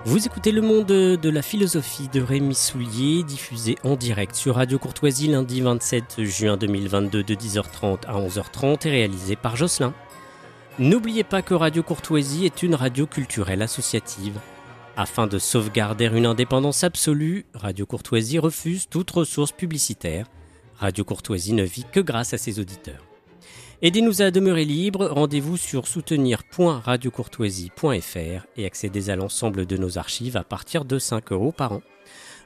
Vous écoutez Le Monde de la philosophie de Rémi Soulier, diffusé en direct sur Radio Courtoisie lundi 27 juin 2022 de 10h30 à 11h30 et réalisé par Jocelyn. N'oubliez pas que Radio Courtoisie est une radio culturelle associative. Afin de sauvegarder une indépendance absolue, Radio Courtoisie refuse toute ressource publicitaire. Radio Courtoisie ne vit que grâce à ses auditeurs. Aidez-nous à demeurer libres, rendez-vous sur soutenir.radiocourtoisie.fr et accédez à l'ensemble de nos archives à partir de 5 € par an.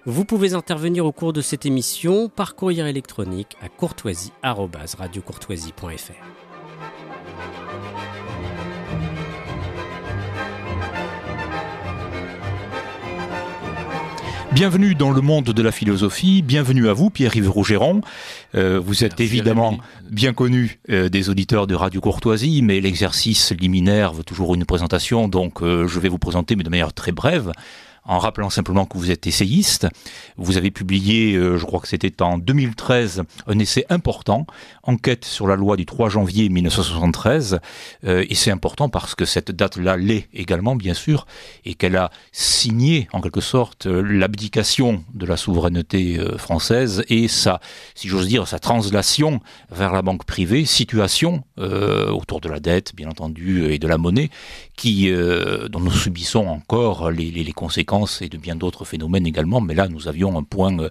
Vous pouvez intervenir au cours de cette émission par courrier électronique à courtoisie@radiocourtoisie.fr. Bienvenue dans le monde de la philosophie, bienvenue à vous Pierre-Yves Rougeron. Vous êtes évidemment bien connu des auditeurs de Radio Courtoisie, mais l'exercice liminaire veut toujours une présentation, donc je vais vous présenter, mais de manière très brève, en rappelant simplement que vous êtes essayiste. Vous avez publié, je crois que c'était en 2013, un essai important, Enquête sur la loi du 3 janvier 1973, et c'est important parce que cette date-là l'est également, bien sûr, et qu'elle a signé, en quelque sorte, l'abdication de la souveraineté française et sa, si j'ose dire, sa translation vers la banque privée, situation autour de la dette, bien entendu, et de la monnaie, dont nous subissons encore les conséquences et de bien d'autres phénomènes également, mais là nous avions un point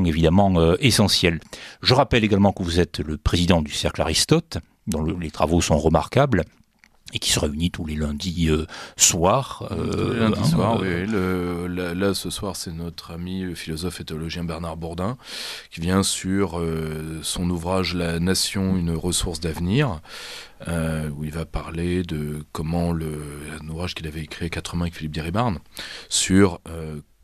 évidemment essentiel. Je rappelle également que vous êtes le président du Cercle Aristote, dont les travaux sont remarquables, et qui se réunit tous les lundis soirs. Tous les lundis soirs, oui. Là, ce soir, c'est notre ami, le philosophe et théologien Bernard Bourdin, qui vient sur son ouvrage « La Nation, une ressource d'avenir », où il va parler de comment un ouvrage qu'il avait écrit à 4 mains avec Philippe Diribarne, sur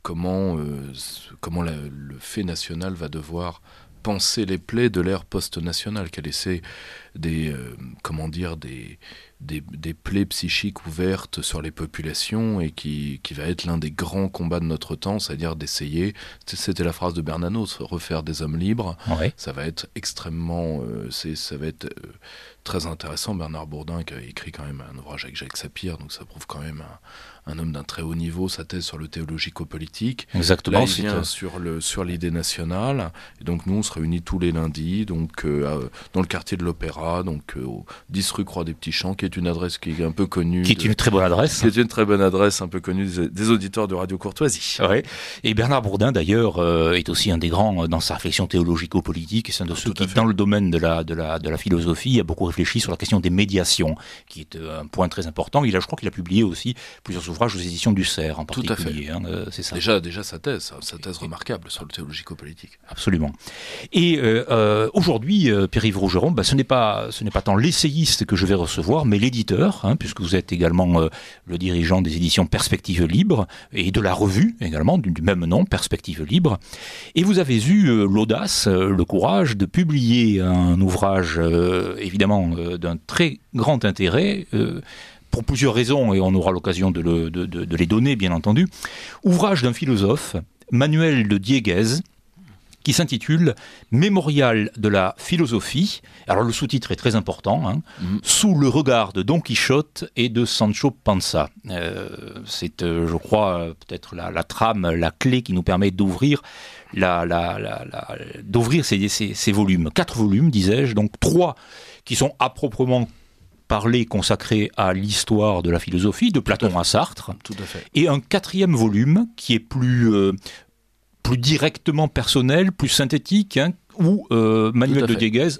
comment le fait national va devoir penser les plaies de l'ère post-nationale, qu'a laissé des plaies psychiques ouvertes sur les populations et qui va être l'un des grands combats de notre temps, c'est-à-dire d'essayer, c'était la phrase de Bernanos, refaire des hommes libres. Ouais. Ça va être extrêmement, très intéressant. Bernard Bourdin qui a écrit quand même un ouvrage avec Jacques Sapir, donc ça prouve quand même un homme d'un très haut niveau, sa thèse sur le théologico-politique. Exactement. Là, il vient sur l'idée nationale, et donc nous on se réunit tous les lundis, donc dans le quartier de l'Opéra, donc au 10 rue Croix des Petits Champs, qui est une adresse qui est un peu connue. Qui est une très bonne adresse. Qui est une très bonne adresse, un peu connue des auditeurs de Radio Courtoisie. Ouais. Et Bernard Bourdin, d'ailleurs, est aussi un des grands dans sa réflexion théologico-politique, et c'est un de ceux qui, dans le domaine de la philosophie, a beaucoup réfléchi sur la question des médiations, qui est un point très important. Je crois qu'il a publié aussi plusieurs ouvrages aux éditions du CERF, en particulier. Tout à fait. C'est ça. Déjà sa thèse remarquable sur le théologico-politique. Absolument. Et aujourd'hui, Pierre-Yves Rougeron, ce n'est pas tant l'essayiste que je vais recevoir, mais l'éditeur, puisque vous êtes également le dirigeant des éditions Perspectives Libres et de la revue également du même nom, Perspectives Libres. Et vous avez eu l'audace, le courage de publier un ouvrage évidemment d'un très grand intérêt, pour plusieurs raisons, et on aura l'occasion de les donner, bien entendu. Ouvrage d'un philosophe, Manuel de Dieguez, qui s'intitule « Mémorial de la philosophie ». Alors le sous-titre est très important, Sous le regard de Don Quichotte et de Sancho Panza. C'est, je crois, peut-être la trame, la clé qui nous permet d'ouvrir ces volumes. 4 volumes, disais-je, donc 3 qui sont à proprement parler consacré à l'histoire de la philosophie, de Platon à Sartre. Tout à fait. Et un 4e volume qui est plus directement personnel, plus synthétique, où Manuel de Dieguez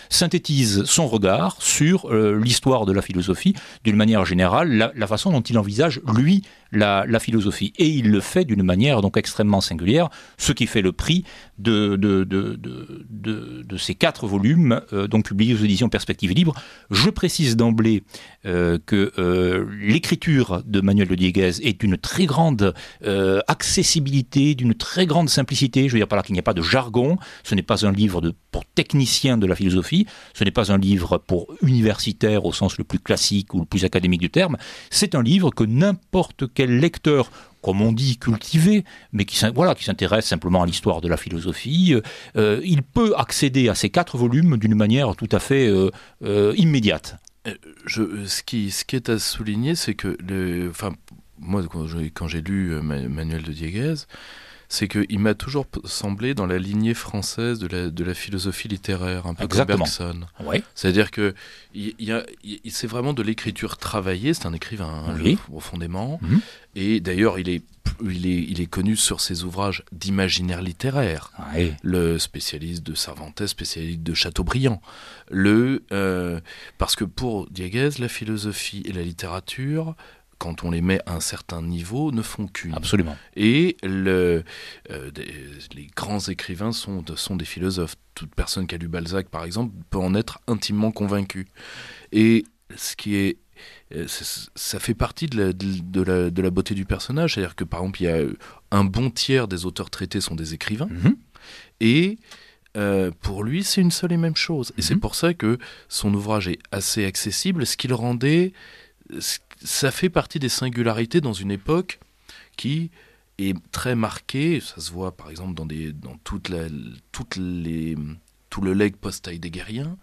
synthétise son regard sur l'histoire de la philosophie d'une manière générale, la façon dont il envisage, lui, la philosophie. Et il le fait d'une manière donc extrêmement singulière, ce qui fait le prix de ces 4 volumes, donc publiés aux éditions Perspectives Libres. Je précise d'emblée que l'écriture de Manuel de Dieguez est d'une très grande accessibilité, d'une très grande simplicité. Je veux dire par là qu'il n'y a pas de jargon. Ce n'est pas un livre pour technicien de la philosophie, ce n'est pas un livre pour universitaire au sens le plus classique ou le plus académique du terme, c'est un livre que n'importe quel lecteur, comme on dit, cultivé, mais qui s'intéresse simplement à l'histoire de la philosophie, il peut accéder à ces 4 volumes d'une manière tout à fait immédiate. Ce qui est à souligner, c'est que moi, quand j'ai lu Manuel de Dieguez, c'est qu'il m'a toujours semblé dans la lignée française de la philosophie littéraire, un peu Exactement. comme Bergson. Ouais. C'est-à-dire que c'est vraiment de l'écriture travaillée, c'est un écrivain, Oui. profondément. Mhm. Et d'ailleurs, il est connu sur ses ouvrages d'imaginaire littéraire. Ouais. Le spécialiste de Cervantes, spécialiste de Chateaubriand. Parce que pour Dieguez, la philosophie et la littérature, quand on les met à un certain niveau, ne font qu'une. Absolument. Et les grands écrivains sont des philosophes. Toute personne qui a lu Balzac, par exemple, peut en être intimement convaincue. Et ce qui est ça fait partie de la beauté du personnage. C'est-à-dire que, par exemple, il y a un bon tiers des auteurs traités sont des écrivains. Mhm. Et pour lui, c'est une seule et même chose. Et c'est pour ça que son ouvrage est assez accessible, ce qui le rendait... Ça fait partie des singularités dans une époque qui est très marquée. Ça se voit, par exemple, dans tout le legs post-heideggerien,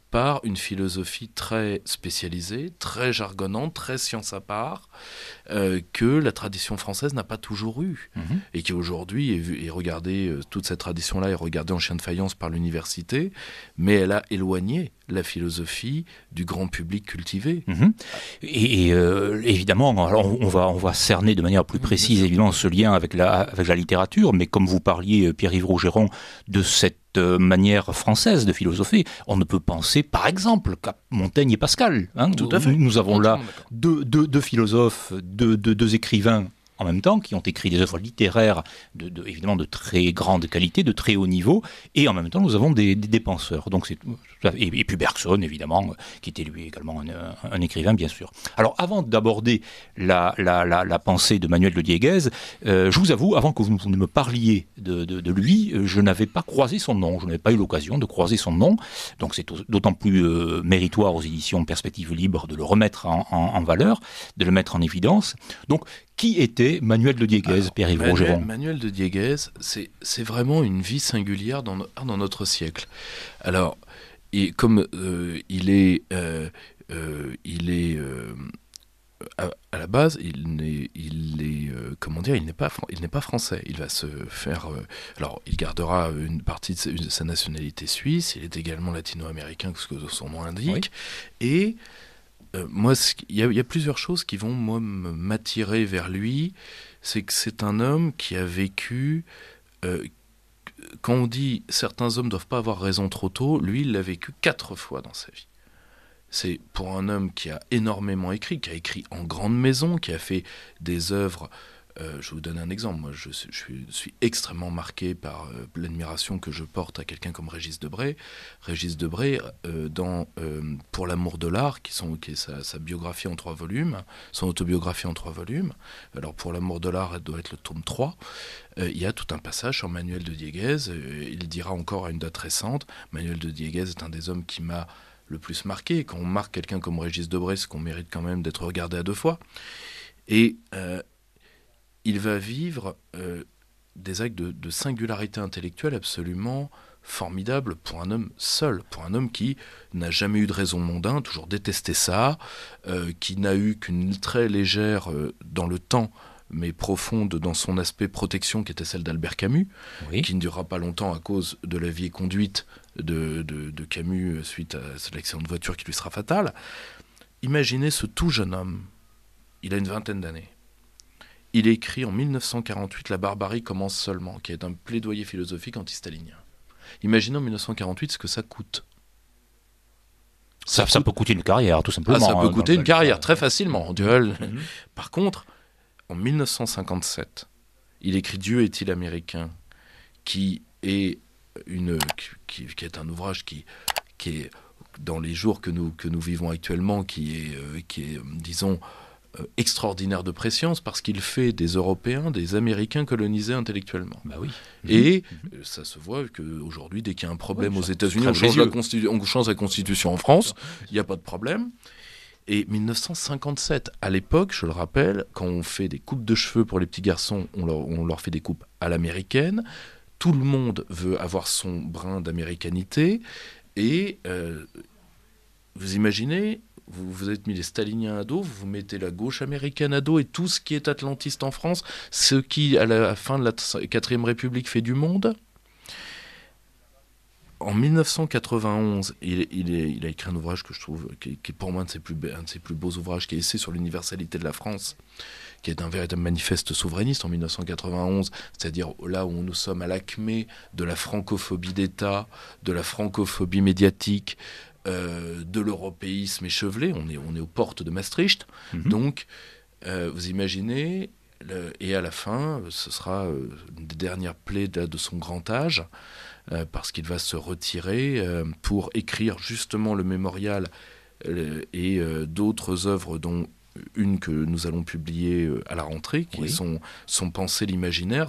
par une philosophie très spécialisée, très jargonnante, très science à part, que la tradition française n'a pas toujours eue. Et qui aujourd'hui est regardée, toute cette tradition-là est regardée en chien de faïence par l'université, mais elle a éloigné la philosophie du grand public cultivé. Et évidemment, alors on va cerner de manière plus précise évidemment ce lien avec la littérature, mais comme vous parliez, Pierre-Yves Rougeron, de cette manière française de philosopher, on ne peut penser par exemple qu'à Montaigne et Pascal. Tout à fait. Nous avons là deux philosophes, deux écrivains en même temps, qui ont écrit des œuvres littéraires évidemment de très grande qualité, de très haut niveau, et en même temps nous avons des penseurs. Donc et puis Bergson évidemment, qui était lui également un écrivain bien sûr. Alors avant d'aborder la pensée de Manuel de Dieguez, je vous avoue, avant que vous ne me parliez de lui, je n'avais pas croisé son nom, je n'avais pas eu l'occasion de croiser son nom, donc c'est d'autant plus méritoire aux éditions Perspectives Libres de le remettre en valeur, de le mettre en évidence. Donc qui était Manuel de Dieguez, Pierre-Yves Rougeron ? Manuel de Dieguez, c'est vraiment une vie singulière dans notre siècle. Alors, comme il est à la base, il n'est pas français. Il va se faire. Alors, il gardera une partie de sa nationalité suisse. Il est également latino-américain, ce que son nom indique. Oui. Et moi, il y a plusieurs choses qui vont m'attirer vers lui. C'est que c'est un homme qui a vécu. Quand on dit certains hommes ne doivent pas avoir raison trop tôt, lui, il l'a vécu 4 fois dans sa vie. C'est pour un homme qui a énormément écrit, qui a écrit en grande maison, qui a fait des œuvres. Je vais vous donne un exemple. Moi, je suis extrêmement marqué par l'admiration que je porte à quelqu'un comme Régis Debray. Régis Debray, Pour l'amour de l'art, qui est sa biographie en 3 volumes, son autobiographie en 3 volumes. Alors, Pour l'amour de l'art, elle doit être le tome 3. Il y a tout un passage sur Manuel de Dieguez. Il dira encore à une date récente, Manuel de Dieguez est un des hommes qui m'a le plus marqué. Quand on marque quelqu'un comme Régis Debray, c'est qu'on mérite quand même d'être regardé à 2 fois. Et il va vivre des actes de singularité intellectuelle absolument formidables pour un homme seul, pour un homme qui n'a jamais eu de raison mondain, toujours détesté ça, qui n'a eu qu'une très légère, dans le temps, mais profonde dans son aspect protection, qui était celle d'Albert Camus, oui. Qui ne durera pas longtemps à cause de la vie et conduite de Camus suite à l'accident de voiture qui lui sera fatal. Imaginez ce tout jeune homme, il a une 20aine d'années. Il écrit en 1948 « La barbarie commence seulement », qui est un plaidoyer philosophique anti-stalinien. Imaginez en 1948 ce que ça coûte. Ça peut coûter une carrière, tout simplement. Ça peut coûter une carrière, très facilement. Par contre, en 1957, il écrit « Dieu est-il américain ?» qui est un ouvrage qui est, dans les jours que nous vivons actuellement, qui est disons, extraordinaire de préscience, parce qu'il fait des Européens, des Américains colonisés intellectuellement. Bah oui. Et ça se voit qu'aujourd'hui, dès qu'il y a un problème aux États-Unis, on change la Constitution en France, il n'y a pas de problème. Et 1957, à l'époque, je le rappelle, quand on fait des coupes de cheveux pour les petits garçons, on leur fait des coupes à l'américaine. Tout le monde veut avoir son brin d'américanité. Et vous imaginez, vous êtes mis les staliniens à dos, vous mettez la gauche américaine à dos et tout ce qui est atlantiste en France, ce qui, à la fin de la 4ème République, fait du monde. En 1991, il a écrit un ouvrage que je trouve, qui est pour moi un de ses plus beaux ouvrages, qui est Essai sur l'universalité de la France, qui est un véritable manifeste souverainiste en 1991, c'est-à-dire là où nous sommes à l'acmé de la francophobie d'État, de la francophobie médiatique, de l'européisme échevelé, on est aux portes de Maastricht. Donc, vous imaginez, et à la fin, ce sera une des dernières plaies de son grand âge, parce qu'il va se retirer pour écrire justement le mémorial et d'autres œuvres, dont une que nous allons publier à la rentrée, qui est son Pensée l'imaginaire.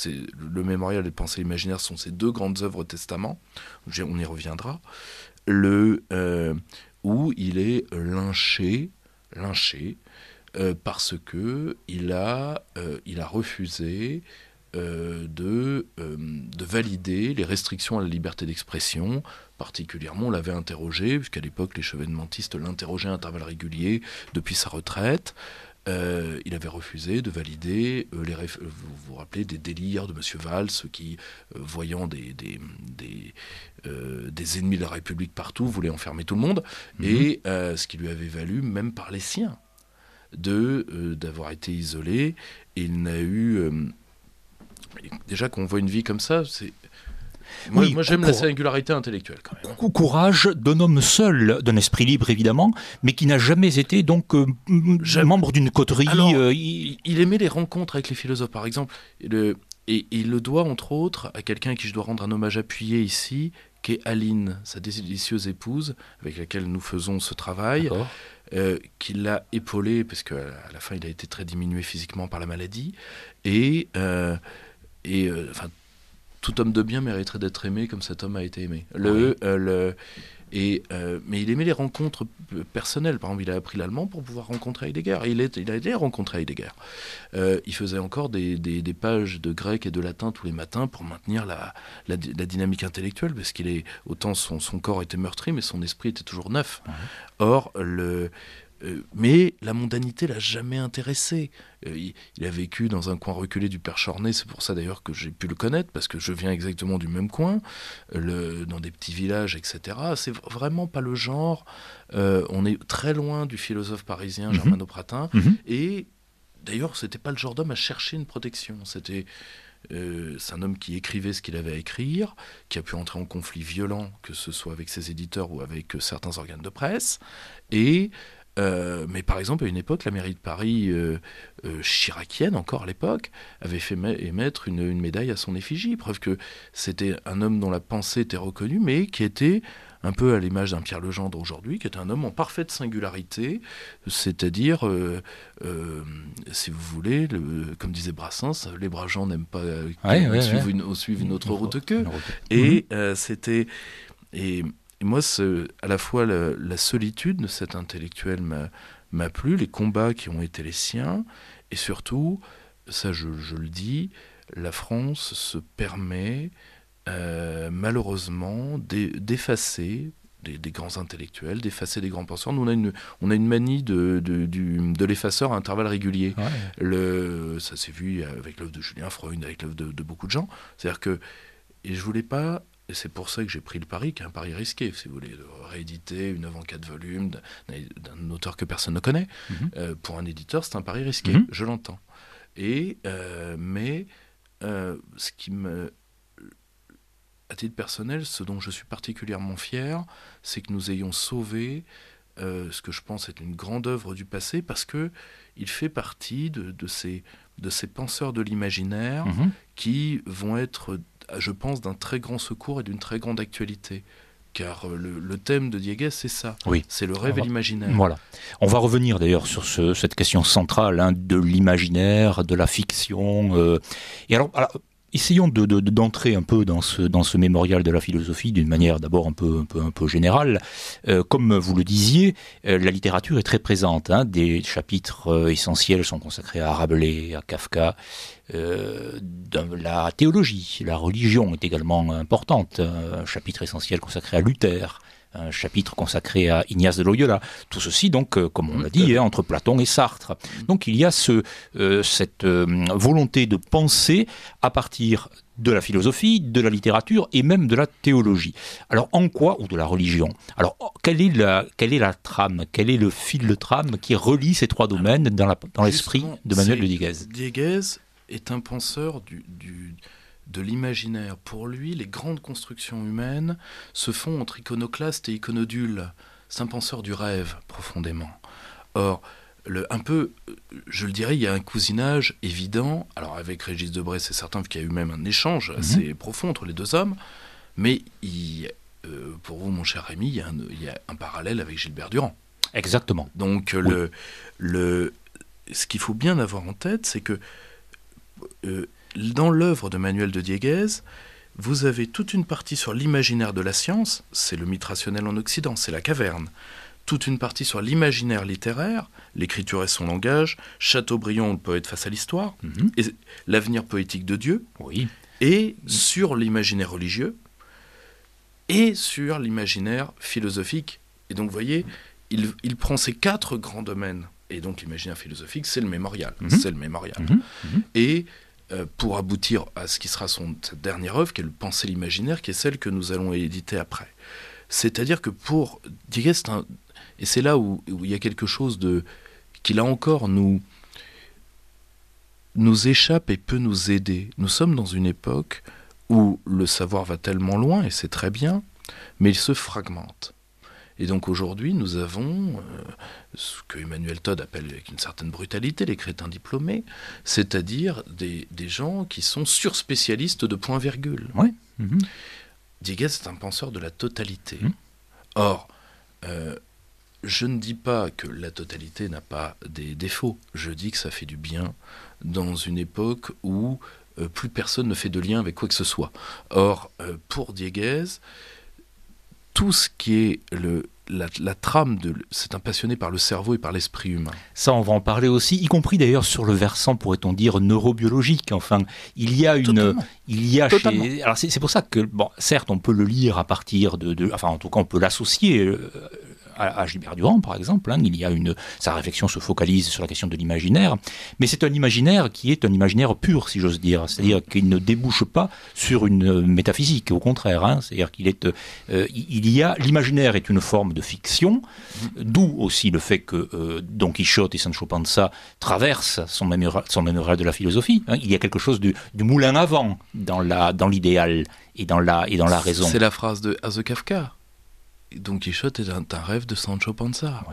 Le mémorial et le Pensée l'imaginaire sont ces 2 grandes œuvres testament, on y reviendra, où il est lynché parce que il a refusé de valider les restrictions à la liberté d'expression. Particulièrement, on l'avait interrogé, puisqu'à l'époque, les chevènementistes l'interrogeaient à intervalles réguliers depuis sa retraite. Il avait refusé de valider vous vous rappelez des délires de M. Valls, qui, voyant des ennemis de la République partout, voulait enfermer tout le monde, et ce qui lui avait valu, même par les siens, d'avoir été isolé. Et il n'a eu... déjà qu'on voit une vie comme ça, c'est... Moi j'aime la singularité intellectuelle quand même. Courage d'un homme seul, d'un esprit libre évidemment, mais qui n'a jamais été donc membre d'une coterie. Alors, il aimait les rencontres avec les philosophes, par exemple, et il le doit entre autres à quelqu'un à qui je dois rendre un hommage appuyé ici, qui est Aline, sa délicieuse épouse, avec laquelle nous faisons ce travail, qui l'a épaulé, parce qu'à la fin il a été très diminué physiquement par la maladie, et tout homme de bien mériterait d'être aimé comme cet homme a été aimé. Mais il aimait les rencontres personnelles. Par exemple, il a appris l'allemand pour pouvoir rencontrer Heidegger. Il a été rencontrer Heidegger. Il faisait encore des pages de grec et de latin tous les matins pour maintenir la dynamique intellectuelle, parce autant son corps était meurtri, mais son esprit était toujours neuf. Or, mais la mondanité l'a jamais intéressé. Il a vécu dans un coin reculé du Perchornay, c'est pour ça d'ailleurs que j'ai pu le connaître, parce que je viens exactement du même coin, dans des petits villages, etc. C'est vraiment pas le genre. On est très loin du philosophe parisien germano-pratin, et d'ailleurs c'était pas le genre d'homme à chercher une protection. C'est un homme qui écrivait ce qu'il avait à écrire, qui a pu entrer en conflit violent, que ce soit avec ses éditeurs ou avec certains organes de presse, mais par exemple, à une époque, la mairie de Paris, chiracienne encore à l'époque, avait fait émettre une médaille à son effigie. Preuve que c'était un homme dont la pensée était reconnue, mais qui était un peu à l'image d'un Pierre Legendre aujourd'hui, qui était un homme en parfaite singularité, c'est-à-dire, si vous voulez, comme disait Brassens, les braves gens n'aiment pas suivre une autre route qu'eux. Et c'était... Et moi, à la fois la solitude de cet intellectuel m'a plu, les combats qui ont été les siens, et surtout, ça je le dis, la France se permet malheureusement d'effacer des grands intellectuels, d'effacer des grands penseurs. Nous, on a une manie de l'effaceur à intervalles réguliers. Ça s'est vu avec l'œuvre de Julien Freud, avec l'œuvre de beaucoup de gens. C'est-à-dire que, et je voulais pas... Et c'est pour ça que j'ai pris le pari, qui est un pari risqué, si vous voulez, de rééditer une œuvre en 4 volumes d'un auteur que personne ne connaît. Pour un éditeur, c'est un pari risqué, je l'entends. Mais ce qui à titre personnel, ce dont je suis particulièrement fier, c'est que nous ayons sauvé ce que je pense être une grande œuvre du passé, parce qu'il fait partie de ces penseurs de l'imaginaire qui vont être, je pense, d'un très grand secours et d'une très grande actualité. Car le thème de Diegues, c'est ça. Oui. C'est le rêve et l'imaginaire. Voilà. On va revenir d'ailleurs sur cette question centrale de l'imaginaire, de la fiction. Et alors, essayons d'entrer un peu dans ce mémorial de la philosophie d'une manière d'abord un peu générale. Comme vous le disiez, la littérature est très présente. Des chapitres essentiels sont consacrés à Rabelais, à Kafka. La théologie, la religion est également importante. Un chapitre essentiel consacré à Luther, un chapitre consacré à Ignace de Loyola. Tout ceci, donc, comme on l'a dit, entre Platon et Sartre. Donc il y a cette volonté de penser à partir de la philosophie, de la littérature et même de la théologie. Alors en quoi, ou de la religion, alors quelle est la trame, quel est le fil de trame qui relie ces trois domaines dans l'esprit de Manuel de Dieguez? Dieguez est un penseur de l'imaginaire. Pour lui, les grandes constructions humaines se font entre iconoclaste et iconodule. C'est un penseur du rêve, profondément. Or, je le dirais, il y a un cousinage évident. Alors avec Régis Debray, c'est certain qu'il y a eu même un échange assez profond entre les deux hommes. Mais pour vous, mon cher Rémi, il y a un parallèle avec Gilbert Durand. Exactement. Donc ce qu'il faut bien avoir en tête, c'est que dans l'œuvre de Manuel de Dieguez, vous avez toute une partie sur l'imaginaire de la science, c'est le mythe rationnel en Occident, c'est la caverne. Toute une partie sur l'imaginaire littéraire, l'écriture et son langage, Chateaubriand, le poète face à l'histoire, et l'avenir poétique de Dieu, et sur l'imaginaire religieux, et sur l'imaginaire philosophique. Et donc, vous voyez, il prend ces quatre grands domaines, et donc l'imaginaire philosophique, c'est le mémorial. Et pour aboutir à ce qui sera cette dernière œuvre, qui est le Penser l'imaginaire, qui est celle que nous allons éditer après. C'est-à-dire que pour Dieguez, et c'est là où il y a quelque chose qui là encore nous échappe et peut nous aider. Nous sommes dans une époque où le savoir va tellement loin, et c'est très bien, mais il se fragmente. Et donc aujourd'hui, nous avons ce que Emmanuel Todd appelle avec une certaine brutalité les crétins diplômés, c'est-à-dire des gens qui sont surspécialistes de point-virgule. Dieguez est un penseur de la totalité. Or, je ne dis pas que la totalité n'a pas des défauts. Je dis que ça fait du bien dans une époque où plus personne ne fait de lien avec quoi que ce soit. Or, pour Dieguez, tout ce qui est la trame c'est un passionné par le cerveau et par l'esprit humain. Ça, on va en parler aussi, y compris d'ailleurs sur le versant, pourrait-on dire, neurobiologique. Enfin, il y a alors c'est pour ça que, bon, certes, on peut le lire à partir enfin, en tout cas, on peut l'associer à Gilbert Durand, par exemple. Sa réflexion se focalise sur la question de l'imaginaire, mais c'est un imaginaire qui est un imaginaire pur, si j'ose dire. C'est-à-dire qu'il ne débouche pas sur une métaphysique, au contraire. C'est-à-dire l'imaginaire est une forme de fiction, d'où aussi le fait que Don Quichotte et Sancho Panza traversent son mémorial de la philosophie. Il y a quelque chose du moulin à vent dans l'idéal et dans la raison. C'est la phrase de Kafka. Don Quichotte est un rêve de Sancho Panza.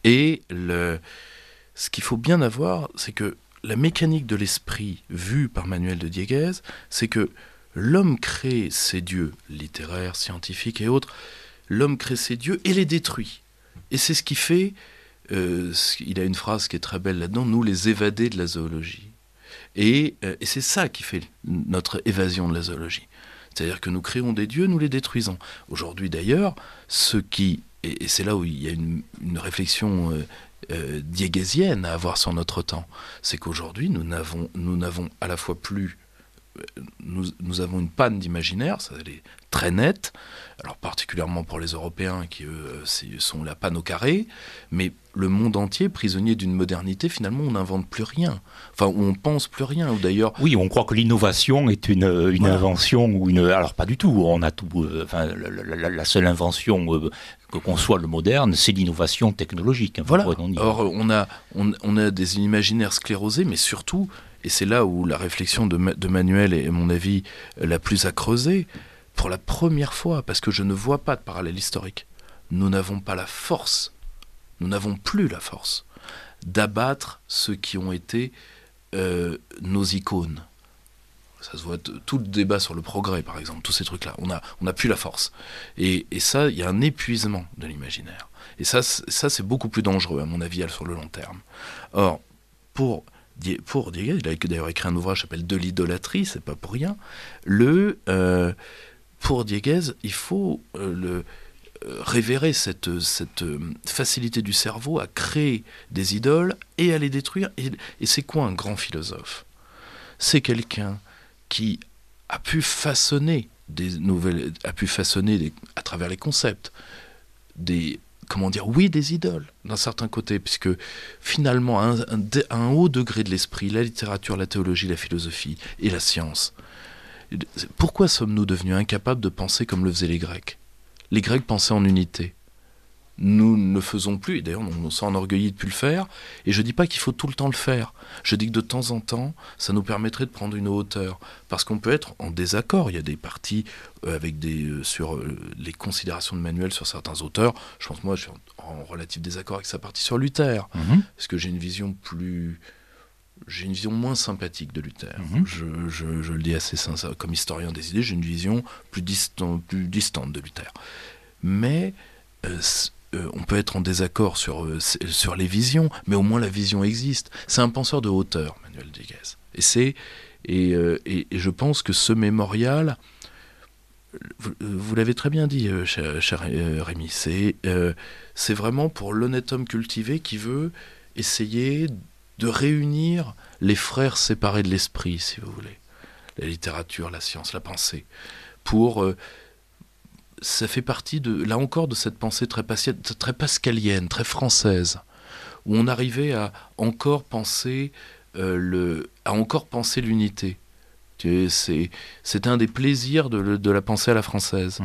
Et ce qu'il faut bien avoir, c'est que la mécanique de l'esprit vue par Manuel de Dieguez, c'est que l'homme crée ses dieux, littéraires, scientifiques et autres, l'homme crée ses dieux et les détruit. Et c'est ce qui fait, il a une phrase qui est très belle là-dedans, nous les évadés de la zoologie. Et c'est ça qui fait notre évasion de la zoologie. C'est-à-dire que nous créons des dieux, nous les détruisons. Aujourd'hui d'ailleurs, et c'est là où il y a une réflexion diégésienne à avoir sur notre temps, c'est qu'aujourd'hui nous n'avons à la fois plus... Nous avons une panne d'imaginaire, ça elle est très nette, alors particulièrement pour les Européens qui eux sont la panne au carré, mais le monde entier, prisonnier d'une modernité, finalement on n'invente plus rien, enfin on pense plus rien, ou d'ailleurs... Oui, on croit que l'innovation est une invention, alors pas du tout, on a tout, la seule invention que conçoit le moderne, c'est l'innovation technologique. Voilà, or on a des imaginaires sclérosés, mais surtout... Et c'est là où la réflexion de Manuel est, à mon avis, la plus à creuser. Pour la première fois, parce que je ne vois pas de parallèle historique, nous n'avons pas la force, nous n'avons plus la force d'abattre ceux qui ont été nos icônes. Ça se voit, tout le débat sur le progrès, par exemple, tous ces trucs-là, on n'a plus la force. Et ça, il y a un épuisement de l'imaginaire. Et ça, c'est beaucoup plus dangereux, à mon avis, sur le long terme. Or, pour Dieguez, il a d'ailleurs écrit un ouvrage qui s'appelle De l'idolâtrie, c'est pas pour rien. Pour Dieguez, il faut révérer cette facilité du cerveau à créer des idoles et à les détruire. Et c'est quoi un grand philosophe ? C'est quelqu'un qui a pu façonner à travers les concepts, des idoles, d'un certain côté, puisque finalement, à un haut degré de l'esprit, la littérature, la théologie, la philosophie et la science, pourquoi sommes-nous devenus incapables de penser comme le faisaient les Grecs ? Les Grecs pensaient en unité. Nous ne le faisons plus, et d'ailleurs on s'enorgueillit de ne plus le faire, et je ne dis pas qu'il faut tout le temps le faire, je dis que de temps en temps, ça nous permettrait de prendre une hauteur, parce qu'on peut être en désaccord, il y a des parties sur les considérations de Manuel sur certains auteurs, je pense moi je suis en relatif désaccord avec sa partie sur Luther, parce que j'ai une vision moins sympathique de Luther, je le dis assez sincère, comme historien des idées, j'ai une vision plus distante de Luther, mais on peut être en désaccord sur les visions, mais au moins la vision existe. C'est un penseur de hauteur, Manuel Dieguez. Et je pense que ce mémorial, vous l'avez très bien dit, cher Rémi, c'est vraiment pour l'honnête homme cultivé qui veut essayer de réunir les frères séparés de l'esprit, si vous voulez. La littérature, la science, la pensée. Ça fait partie, là encore, de cette pensée très pascalienne, très française, où on arrivait à encore penser l'unité. C'est un des plaisirs de la pensée à la française,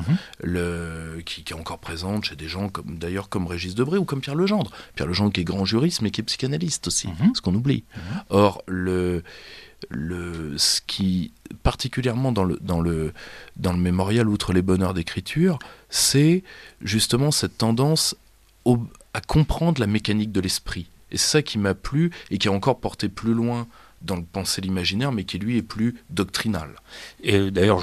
qui est encore présente chez des gens comme Régis Debray ou comme Pierre Legendre. Pierre Legendre qui est grand juriste, mais qui est psychanalyste aussi, ce qu'on oublie. Or, ce qui particulièrement dans le mémorial, outre les bonheurs d'écriture, c'est justement cette tendance à comprendre la mécanique de l'esprit. Et c'est ça qui m'a plu et qui a encore porté plus loin dans le penser l'imaginaire, mais qui lui est plus doctrinal. Et d'ailleurs,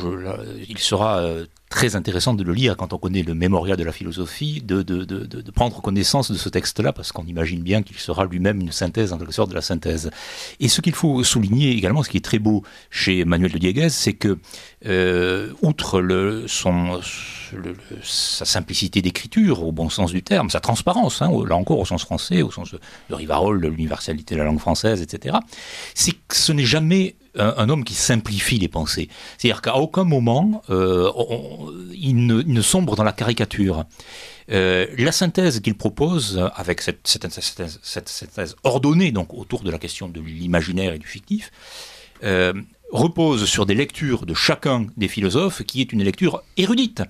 il sera très intéressant de le lire quand on connaît le mémorial de la philosophie, de prendre connaissance de ce texte-là, parce qu'on imagine bien qu'il sera lui-même une synthèse, en quelque sorte, de la synthèse. Et ce qu'il faut souligner également, ce qui est très beau chez Manuel de Dieguez, c'est que, outre sa simplicité d'écriture, au bon sens du terme, sa transparence, là encore au sens français, au sens de Rivarol, de l'universalité de la langue française, etc., c'est que ce n'est jamais un homme qui simplifie les pensées. C'est-à-dire qu'à aucun moment, il ne sombre dans la caricature. La synthèse qu'il propose, avec cette synthèse ordonnée donc, autour de la question de l'imaginaire et du fictif, repose sur des lectures de chacun des philosophes qui est une lecture érudite.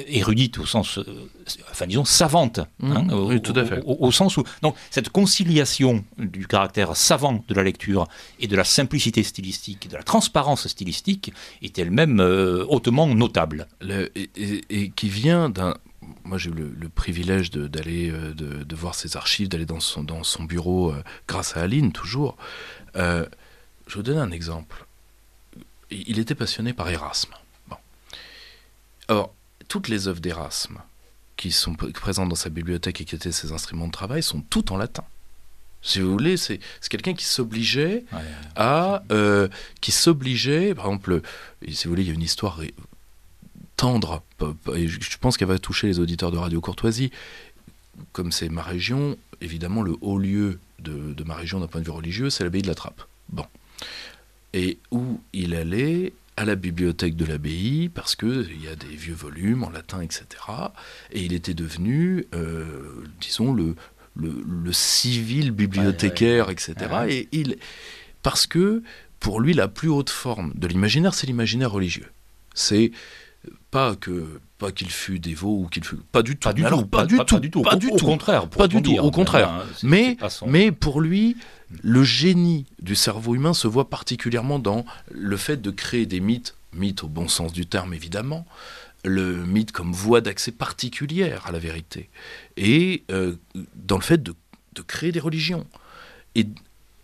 Érudite au sens, disons, savante. Oui, tout à fait. Au sens où, donc, cette conciliation du caractère savant de la lecture et de la simplicité stylistique, de la transparence stylistique, est elle-même hautement notable. Et qui vient d'un... Moi, j'ai eu le privilège d'aller de voir ses archives, d'aller dans son bureau, grâce à Aline, toujours. Je vais vous donner un exemple. Il était passionné par Erasme. Bon. Alors, toutes les œuvres d'Erasme qui sont présentes dans sa bibliothèque et qui étaient ses instruments de travail sont toutes en latin. Si vous voulez, c'est quelqu'un qui s'obligeait par exemple, si vous voulez, il y a une histoire tendre, et je pense qu'elle va toucher les auditeurs de Radio Courtoisie. Comme c'est ma région, évidemment, le haut lieu de ma région d'un point de vue religieux, c'est l'abbaye de la Trappe. Bon. Et où il allait à la bibliothèque de l'abbaye, parce qu'il y a des vieux volumes en latin, etc. Et il était devenu, disons, le civil bibliothécaire, etc. Et parce que, pour lui, la plus haute forme de l'imaginaire, c'est l'imaginaire religieux. C'est pas qu'il fût dévot ou qu'il fût... Pas du tout. Au contraire. Pas du tout, au contraire. Mais pour lui, le génie du cerveau humain se voit particulièrement dans le fait de créer des mythes au bon sens du terme évidemment, le mythe comme voie d'accès particulière à la vérité, et dans le fait de créer des religions.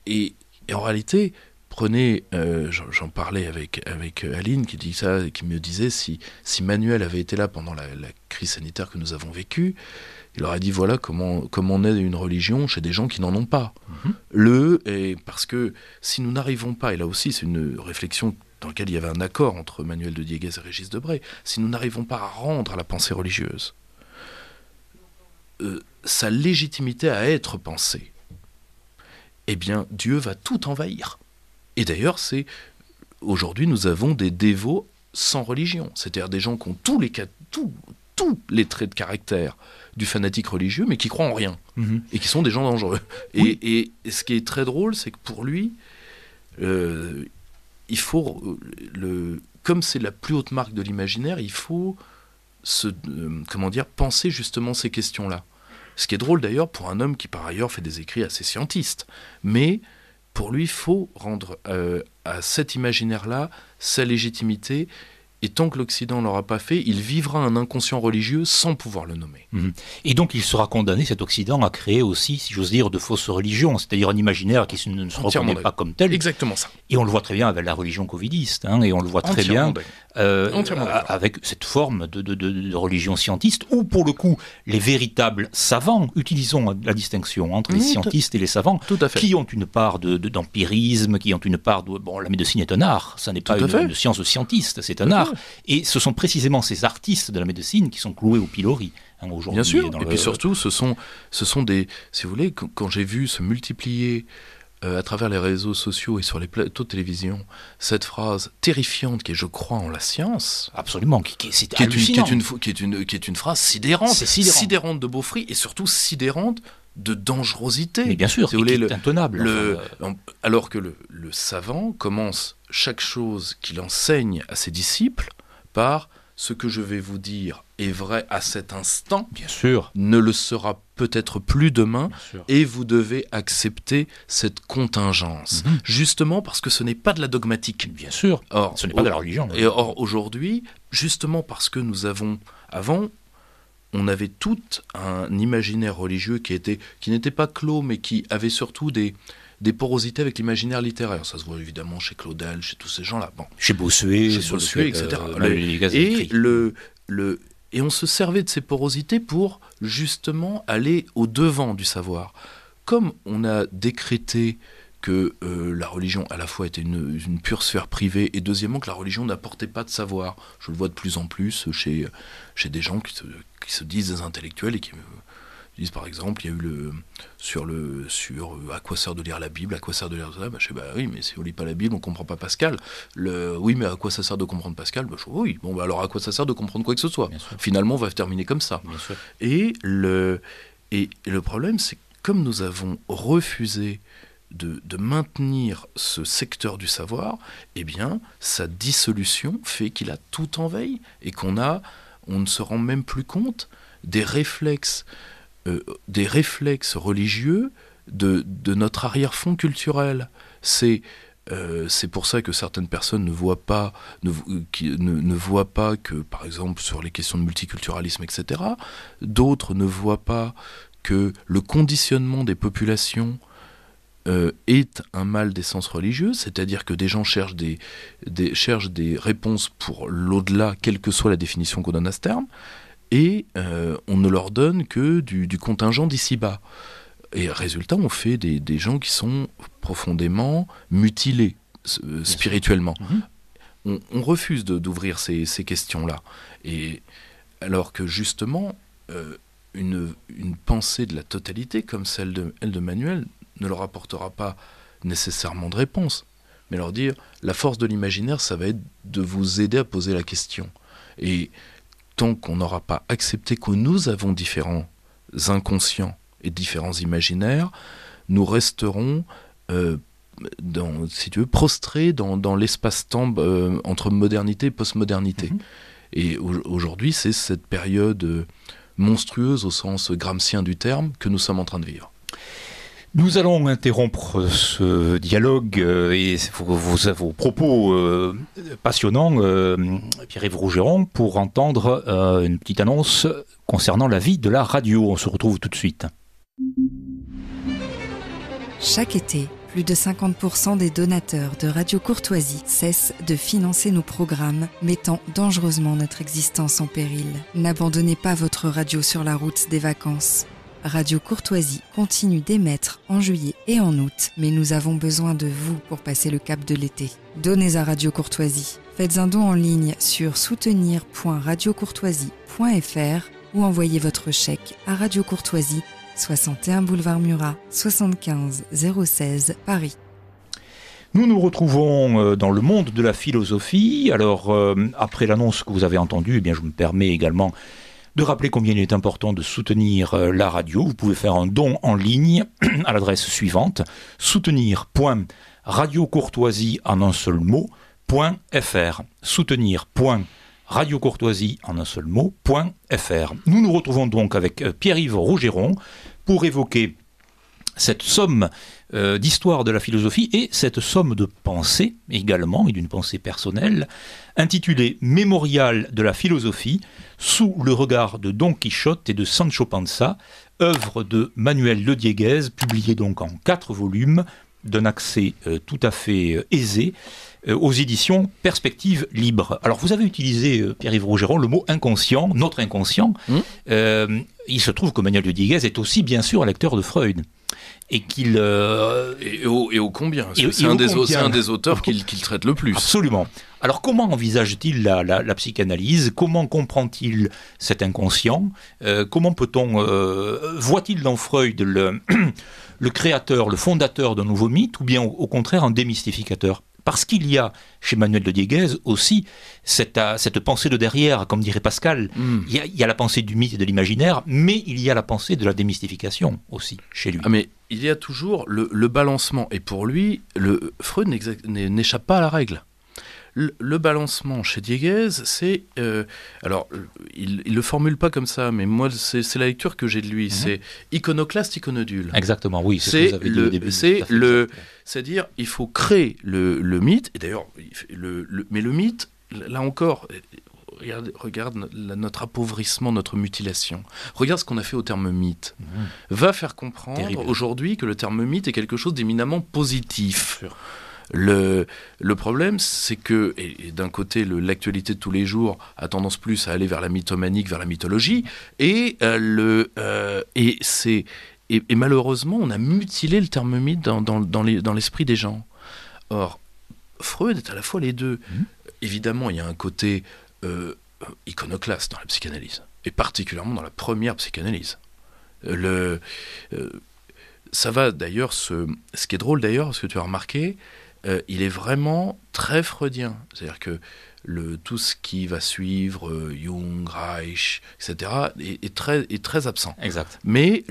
Et en réalité, prenez, j'en parlais avec Aline qui dit ça, qui me disait si Manuel avait été là pendant la crise sanitaire que nous avons vécue, il aurait dit voilà comment on est une religion chez des gens qui n'en ont pas. Et parce que si nous n'arrivons pas, et là aussi c'est une réflexion dans laquelle il y avait un accord entre Manuel de Dieguez et Régis Debray, si nous n'arrivons pas à rendre à la pensée religieuse sa légitimité à être pensée, eh bien Dieu va tout envahir. Et d'ailleurs, aujourd'hui nous avons des dévots sans religion, c'est-à-dire des gens qui ont tous les traits de caractère du fanatique religieux, mais qui croient en rien, et qui sont des gens dangereux. Oui. Et ce qui est très drôle, c'est que pour lui, il faut, comme c'est la plus haute marque de l'imaginaire, il faut penser justement ces questions-là. Ce qui est drôle d'ailleurs pour un homme qui par ailleurs fait des écrits assez scientistes. Mais pour lui, il faut rendre à cet imaginaire-là sa légitimité. Et tant que l'Occident ne l'aura pas fait, il vivra un inconscient religieux sans pouvoir le nommer. Et donc il sera condamné, cet Occident, à créer aussi, si j'ose dire, de fausses religions, c'est-à-dire un imaginaire qui ne se reconnaît pas comme tel. Exactement ça. Et on le voit très bien avec la religion covidiste, et on le voit très bien avec cette forme de religion scientiste, où pour le coup, les véritables savants, utilisons la distinction entre les scientistes et les savants, qui ont une part d'empirisme, qui ont une part de... Bon, la médecine est un art, ça n'est pas une science de scientiste, c'est un art. Et ce sont précisément ces artistes de la médecine qui sont cloués au pilori aujourd'hui. Bien sûr, et puis surtout, ce sont des... Si vous voulez, quand j'ai vu se multiplier à travers les réseaux sociaux et sur les plateaux de télévision cette phrase terrifiante qui est « je crois en la science », absolument, qui est une phrase sidérante, sidérante de Beaufry et surtout sidérante de dangerosité. Mais bien sûr, qui est intenable. Alors que le savant commence chaque chose qu'il enseigne à ses disciples par « ce que je vais vous dire est vrai à cet instant, bien sûr, ne le sera peut-être plus demain, et vous devez accepter cette contingence. Justement parce que ce n'est pas de la dogmatique. Bien sûr, ce n'est pas de la religion. Et or, aujourd'hui, justement parce que nous avons... Avant, on avait tout un imaginaire religieux qui n'était pas clos, mais qui avait surtout des porosités avec l'imaginaire littéraire. Ça se voit évidemment chez Claudel, chez tous ces gens-là. Bon. Chez Bossuet, etc. Et on se servait de ces porosités pour justement aller au-devant du savoir. Comme on a décrété que la religion à la fois était une pure sphère privée, et deuxièmement que la religion n'apportait pas de savoir. Je le vois de plus en plus chez des gens qui se disent des intellectuels et qui disent par exemple, il y a eu sur à quoi sert de lire la Bible, à quoi sert de lire ça, je sais, oui, mais si on lit pas la Bible, on comprend pas Pascal. Oui, mais à quoi ça sert de comprendre Pascal? Oui, bon, alors à quoi ça sert de comprendre quoi que ce soit? Finalement, on va terminer comme ça. Et le problème, c'est que comme nous avons refusé de maintenir ce secteur du savoir, eh bien, sa dissolution fait qu'il a tout en veille et qu'on ne se rend même plus compte des réflexes religieux de notre arrière-fond culturel. C'est pour ça que certaines personnes ne voient pas que, par exemple, sur les questions de multiculturalisme, etc., d'autres ne voient pas que le conditionnement des populations est un mal d'essence religieuse, c'est-à-dire que des gens cherchent des réponses pour l'au-delà, quelle que soit la définition qu'on donne à ce terme, et on ne leur donne que du contingent d'ici-bas. Et résultat, on fait des gens qui sont profondément mutilés spirituellement. On refuse d'ouvrir ces questions-là. Et alors que justement, une pensée de la totalité, comme celle de Manuel, ne leur apportera pas nécessairement de réponse. Mais leur dire, la force de l'imaginaire, ça va être de vous aider à poser la question. Et tant qu'on n'aura pas accepté que nous avons différents inconscients et différents imaginaires, nous resterons, prostrés dans l'espace-temps entre modernité et postmodernité. Et aujourd'hui, c'est cette période monstrueuse au sens gramscien du terme que nous sommes en train de vivre. Nous allons interrompre ce dialogue et vos propos passionnants, Pierre-Yves Rougeron, pour entendre une petite annonce concernant la vie de la radio. On se retrouve tout de suite. Chaque été, plus de 50% des donateurs de Radio Courtoisie cessent de financer nos programmes, mettant dangereusement notre existence en péril. N'abandonnez pas votre radio sur la route des vacances. Radio Courtoisie continue d'émettre en juillet et en août, mais nous avons besoin de vous pour passer le cap de l'été. Donnez à Radio Courtoisie. Faites un don en ligne sur soutenir.radiocourtoisie.fr ou envoyez votre chèque à Radio Courtoisie, 61 boulevard Murat, 75 016 Paris. Nous nous retrouvons dans le monde de la philosophie. Alors, après l'annonce que vous avez entendue, eh bien, je me permets également de rappeler combien il est important de soutenir la radio. Vous pouvez faire un don en ligne à l'adresse suivante, soutenir.radiocourtoisie en un seul mot.fr. Soutenir.radiocourtoisie en un seul mot.fr. Nous nous retrouvons donc avec Pierre-Yves Rougeron pour évoquer cette somme d'histoire de la philosophie et cette somme de pensée également, et d'une pensée personnelle, intitulée Mémorial de la philosophie, sous le regard de Don Quichotte et de Sancho Panza, œuvre de Manuel de Dieguez, publiée donc en 4 volumes, d'un accès tout à fait aisé, aux éditions Perspective Libre. Alors vous avez utilisé, Pierre-Yves Rougeron, le mot inconscient, notre inconscient. Il se trouve que Manuel de Dieguez est aussi bien sûr un lecteur de Freud. Et qu'il et ô combien, c'est un des auteurs qu'il traite le plus. Absolument. Alors comment envisage-t-il la psychanalyse? Comment comprend-il cet inconscient? Comment peut-on voit-il dans Freud le créateur, le fondateur d'un nouveau mythe, ou bien au contraire un démystificateur? Parce qu'il y a chez Manuel de Dieguez aussi cette pensée de derrière, comme dirait Pascal. Il y a la pensée du mythe et de l'imaginaire, mais il y a la pensée de la démystification aussi chez lui. Ah, mais il y a toujours le balancement. Et pour lui, Freud n'échappe pas à la règle. Le balancement chez Dieguez, c'est... alors, il ne le formule pas comme ça, mais moi, c'est la lecture que j'ai de lui. C'est iconoclaste, iconodule. Exactement, oui. C'est ce que vous avez dit au début. C'est-à-dire, il faut créer le mythe. Et d'ailleurs, mais le mythe, là encore... Regarde notre appauvrissement, notre mutilation. Regarde ce qu'on a fait au terme mythe. Va faire comprendre aujourd'hui que le terme mythe est quelque chose d'éminemment positif. Le problème, c'est que, et d'un côté, l'actualité de tous les jours a tendance plus à aller vers la mythomanie que vers la mythologie, et malheureusement, on a mutilé le terme mythe dans l'esprit des gens. Or, Freud est à la fois les deux. Évidemment, il y a un côté iconoclaste dans la psychanalyse, et particulièrement dans la première psychanalyse. Ça va d'ailleurs, ce qui est drôle d'ailleurs, ce que tu as remarqué, il est vraiment très freudien. C'est-à-dire que tout ce qui va suivre, Jung, Reich, etc., est très absent. Exact. Mais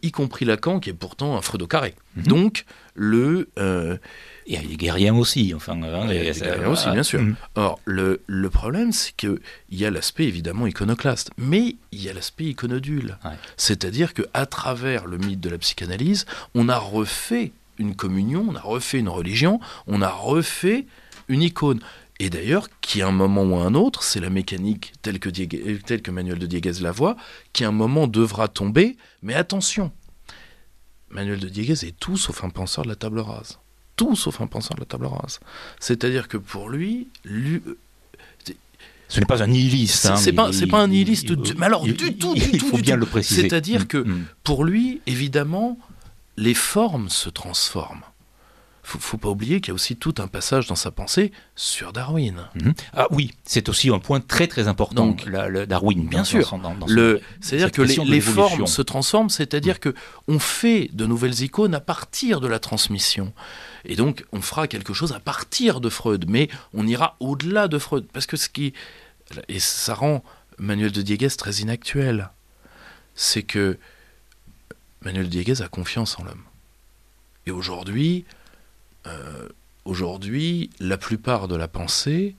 y compris Lacan, qui est pourtant un Freud au carré. Donc, il y a les guerriens aussi. Enfin, il y a les guerriens aussi, bien sûr. Or, le problème, c'est qu'il y a l'aspect évidemment iconoclaste, mais il y a l'aspect iconodule. Ouais. C'est-à-dire qu'à travers le mythe de la psychanalyse, on a refait une communion, on a refait une religion, on a refait une icône. Et d'ailleurs, qui à un moment ou à un autre, c'est la mécanique telle que Manuel de Dieguez la voit, qui à un moment devra tomber, mais attention, Manuel de Dieguez est tout sauf un penseur de la table rase. Tout sauf un penseur de la table rase. C'est-à-dire que pour lui ce n'est pas un nihiliste. C'est pas un nihiliste, mais alors du tout. Il faut bien le préciser. C'est-à-dire que pour lui, évidemment, les formes se transforment. Faut pas oublier qu'il y a aussi tout un passage dans sa pensée sur Darwin. Ah oui, c'est aussi un point très très important. Donc, Darwin, bien sûr. C'est-à-dire que les formes se transforment, c'est-à-dire que on fait de nouvelles icônes à partir de la transmission. Et donc, on fera quelque chose à partir de Freud, mais on ira au-delà de Freud, parce que et ça rend Manuel de Dieguez très inactuel, c'est que Manuel de Dieguez a confiance en l'homme. Et aujourd'hui, la plupart de la pensée,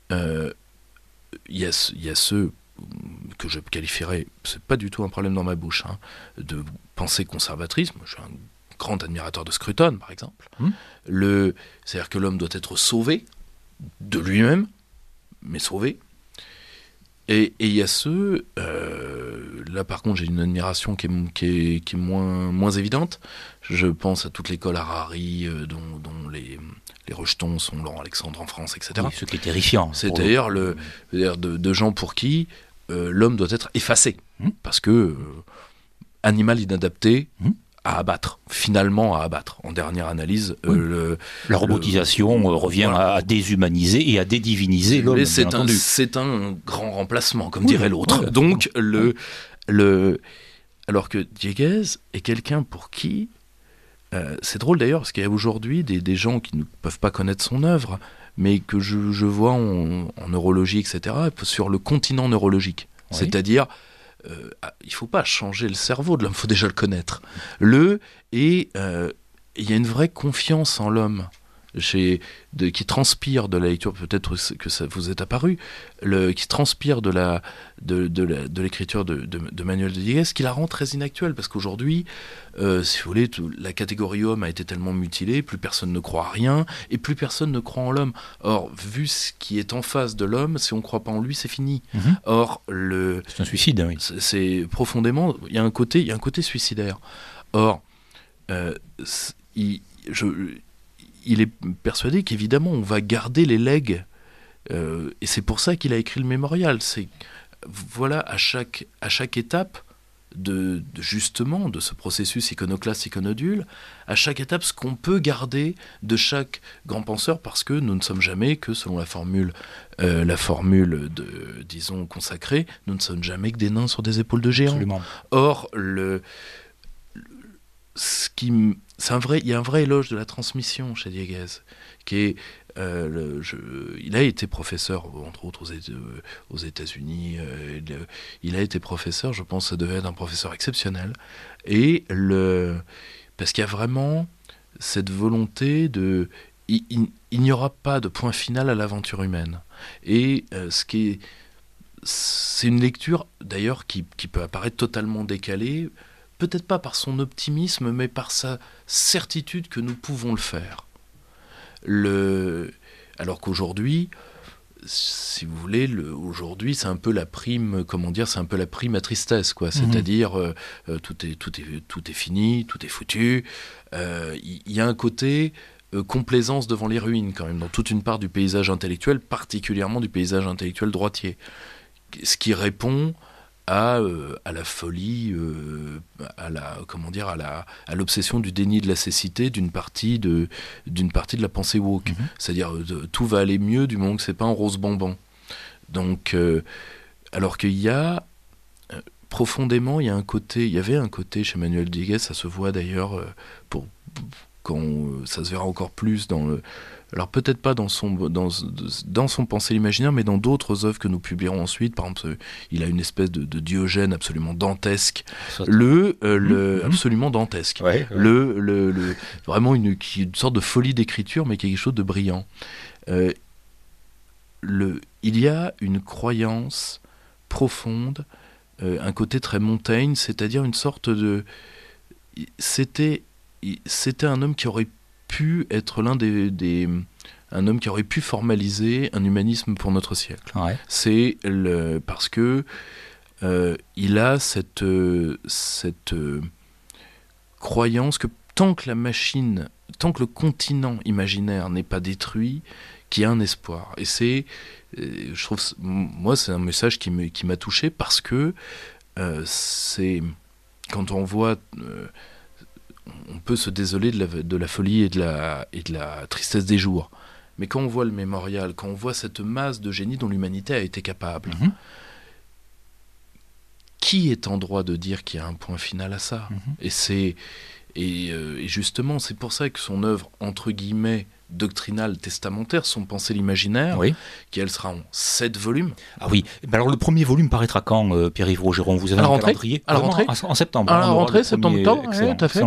il y a ceux que je qualifierais, c'est pas du tout un problème dans ma bouche, de pensée conservatrice. Moi, je suis un grand admirateur de Scruton, par exemple. C'est-à-dire que l'homme doit être sauvé de lui-même, mais sauvé. Et il y a ceux, là par contre j'ai une admiration qui est moins évidente. Je pense à toute l'école Harari, dont les rejetons sont Laurent Alexandre en France, etc. Oui, ce qui est terrifiant. C'est-à-dire de gens pour qui l'homme doit être effacé, parce que animal inadapté, à abattre, finalement à abattre. En dernière analyse, la robotisation revient à déshumaniser et à dédiviniser l'homme. Mais c'est un grand remplacement, comme dirait l'autre. Ouais, donc, alors que Dieguez est quelqu'un pour qui... c'est drôle d'ailleurs, parce qu'il y a aujourd'hui des gens qui ne peuvent pas connaître son œuvre, mais que je vois en neurologie, etc., sur le continent neurologique. Oui. C'est-à-dire, il ne faut pas changer le cerveau de l'homme, il faut déjà le connaître. Il y a une vraie confiance en l'homme qui transpire de la lecture, peut-être que ça vous est apparu, qui transpire de l'écriture de Manuel de Dieguez, qui la rend très inactuelle, parce qu'aujourd'hui, si vous voulez, la catégorie homme a été tellement mutilée, plus personne ne croit à rien, et plus personne ne croit en l'homme. Or, vu ce qui est en face de l'homme, si on ne croit pas en lui, c'est fini. Or, c'est un suicide, oui. C'est profondément, il y a un côté suicidaire. Or, il est persuadé qu'évidemment on va garder les legs, et c'est pour ça qu'il a écrit le mémorial. C'est voilà, à chaque étape justement de ce processus iconoclaste iconodule, à chaque étape ce qu'on peut garder de chaque grand penseur, parce que nous ne sommes jamais que, selon la formule disons consacrée, nous ne sommes jamais que des nains sur des épaules de géants. Absolument. Or il y a un vrai éloge de la transmission chez Dieguez, qui est il a été professeur, entre autres aux États-Unis. Il a été professeur, je pense que ça devait être un professeur exceptionnel. Parce qu'il y a vraiment cette volonté il n'y aura pas de point final à l'aventure humaine. Et c'est une lecture d'ailleurs qui peut apparaître totalement décalée, peut-être pas par son optimisme, mais par sa certitude que nous pouvons le faire. Alors qu'aujourd'hui, si vous voulez, aujourd'hui, c'est un peu la prime, c'est un peu la prime à tristesse, quoi. C'est-à-dire, tout est fini, tout est foutu. Il y a un côté complaisance devant les ruines, quand même, dans toute une part du paysage intellectuel, particulièrement du paysage intellectuel droitier. Ce qui répond à la folie, à l'obsession du déni de la cécité d'une partie de la pensée woke. C'est-à-dire tout va aller mieux du moment que c'est pas en rose bonbon. Donc, alors qu'il y a profondément, il y avait un côté chez Manuel Dieguez, ça se voit d'ailleurs ça se verra encore plus alors peut-être pas dans son pensée imaginaire, mais dans d'autres œuvres que nous publierons ensuite. Par exemple, il a une espèce de Diogène absolument dantesque, absolument dantesque, vraiment une sorte de folie d'écriture, mais quelque chose de brillant. Il y a une croyance profonde, un côté très Montaigne, c'est-à-dire une sorte de... C'était un homme qui aurait pu être un homme qui aurait pu formaliser un humanisme pour notre siècle. Ouais. C'est parce que il a cette croyance que tant que le continent imaginaire n'est pas détruit, qu'il y a un espoir. Et je trouve, moi, c'est un message qui m'a touché, parce que c'est quand on voit... on peut se désoler de la folie et de la tristesse des jours. Mais quand on voit le mémorial, quand on voit cette masse de génie dont l'humanité a été capable, qui est en droit de dire qu'il y a un point final à ça ? Et justement, c'est pour ça que son œuvre, entre guillemets, doctrinale, testamentaire, son Penser l'imaginaire, qui elle sera en 7 volumes. Ah oui, alors le premier volume paraîtra quand, Pierre-Yves Rougeron ? Vous avez un calendrier ? À la rentrée ? En septembre. À la rentrée, septembre-octobre, tout à fait.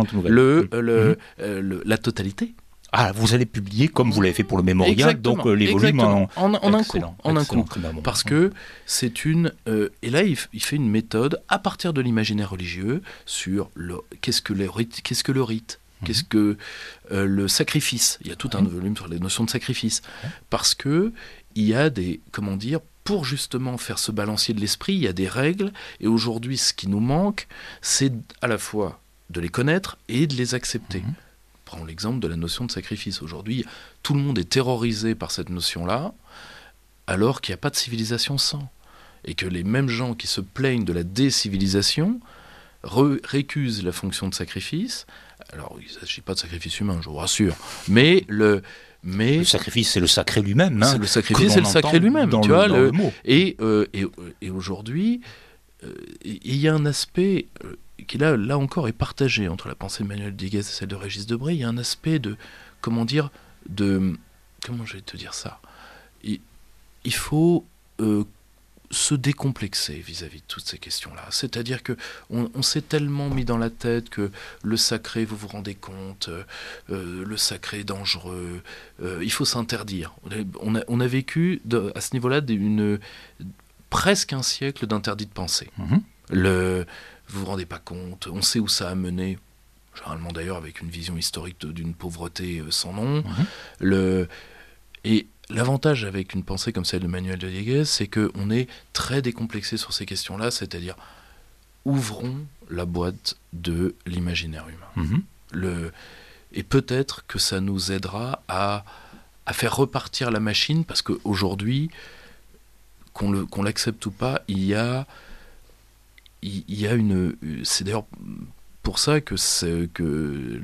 La totalité. Ah, vous allez publier comme vous l'avez fait pour le mémorial, donc les volumes en un coup. Parce que c'est une... et là, il fait une méthode à partir de l'imaginaire religieux sur qu'est-ce que le rite, qu'est-ce que le sacrifice. Il y a tout un volume sur les notions de sacrifice. Parce que il y a pour justement faire ce balancier de l'esprit, il y a des règles, et aujourd'hui, ce qui nous manque, c'est à la fois de les connaître et de les accepter. Prends l'exemple de la notion de sacrifice. Aujourd'hui, tout le monde est terrorisé par cette notion-là, alors qu'il n'y a pas de civilisation sans. Et que les mêmes gens qui se plaignent de la décivilisation récusent la fonction de sacrifice. Alors, il ne s'agit pas de sacrifice humain, je vous rassure. Mais le sacrifice, c'est le sacré lui-même. C'est le sacrifice, c'est le sacré lui-même. Dans le mot. Et aujourd'hui, il y a un aspect... qui là encore est partagé entre la pensée de Manuel Dieguez et celle de Régis Debray. Il y a un aspect comment je vais te dire ça, il faut se décomplexer vis-à-vis de toutes ces questions-là. C'est-à-dire que on s'est tellement mis dans la tête que le sacré, vous vous rendez compte, le sacré est dangereux, il faut s'interdire. On a vécu à ce niveau-là presque un siècle d'interdit de pensée. Vous vous rendez pas compte, on sait où ça a mené, généralement d'ailleurs avec une vision historique d'une pauvreté sans nom. Et l'avantage avec une pensée comme celle de Manuel de Dieguez, c'est qu'on est très décomplexé sur ces questions-là, c'est-à-dire ouvrons la boîte de l'imaginaire humain. Et peut-être que ça nous aidera à faire repartir la machine, parce qu'aujourd'hui, qu'on l'accepte ou pas, il y a une... C'est d'ailleurs pour ça que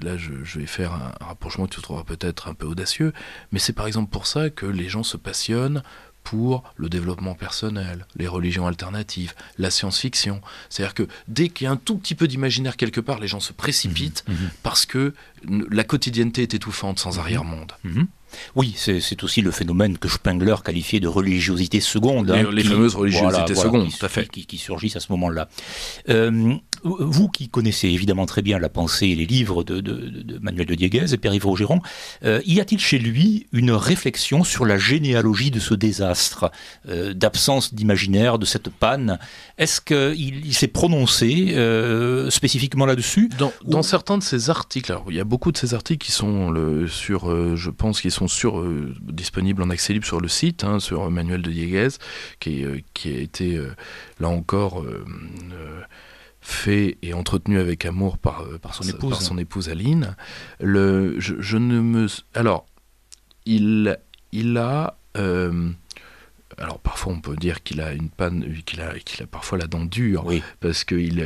là je vais faire un rapprochement que tu trouveras peut-être un peu audacieux, mais c'est par exemple pour ça que les gens se passionnent pour le développement personnel, les religions alternatives, la science-fiction. C'est-à-dire que dès qu'il y a un tout petit peu d'imaginaire quelque part, les gens se précipitent parce que la quotidienneté est étouffante sans arrière-monde. Oui, c'est aussi le phénomène que Spengler qualifiait de religiosité seconde. Les fameuses religiosités secondes, tout à fait. Qui surgissent à ce moment-là. Vous qui connaissez évidemment très bien la pensée et les livres de Manuel de Dieguez et Pierre-Yves Rougeron, y a-t-il chez lui une réflexion sur la généalogie de ce désastre, d'absence d'imaginaire, de cette panne? Est-ce qu'il s'est prononcé spécifiquement là-dessus? Dans certains de ses articles, alors il y a beaucoup de ces articles qui sont je pense qu'ils sont disponibles en accès libre sur le site, sur Manuel de Dieguez, qui a été là encore fait et entretenu avec amour par son épouse Aline. Alors, il a... alors parfois on peut dire qu'il a une panne, qu'il a parfois la dent dure, parce qu'il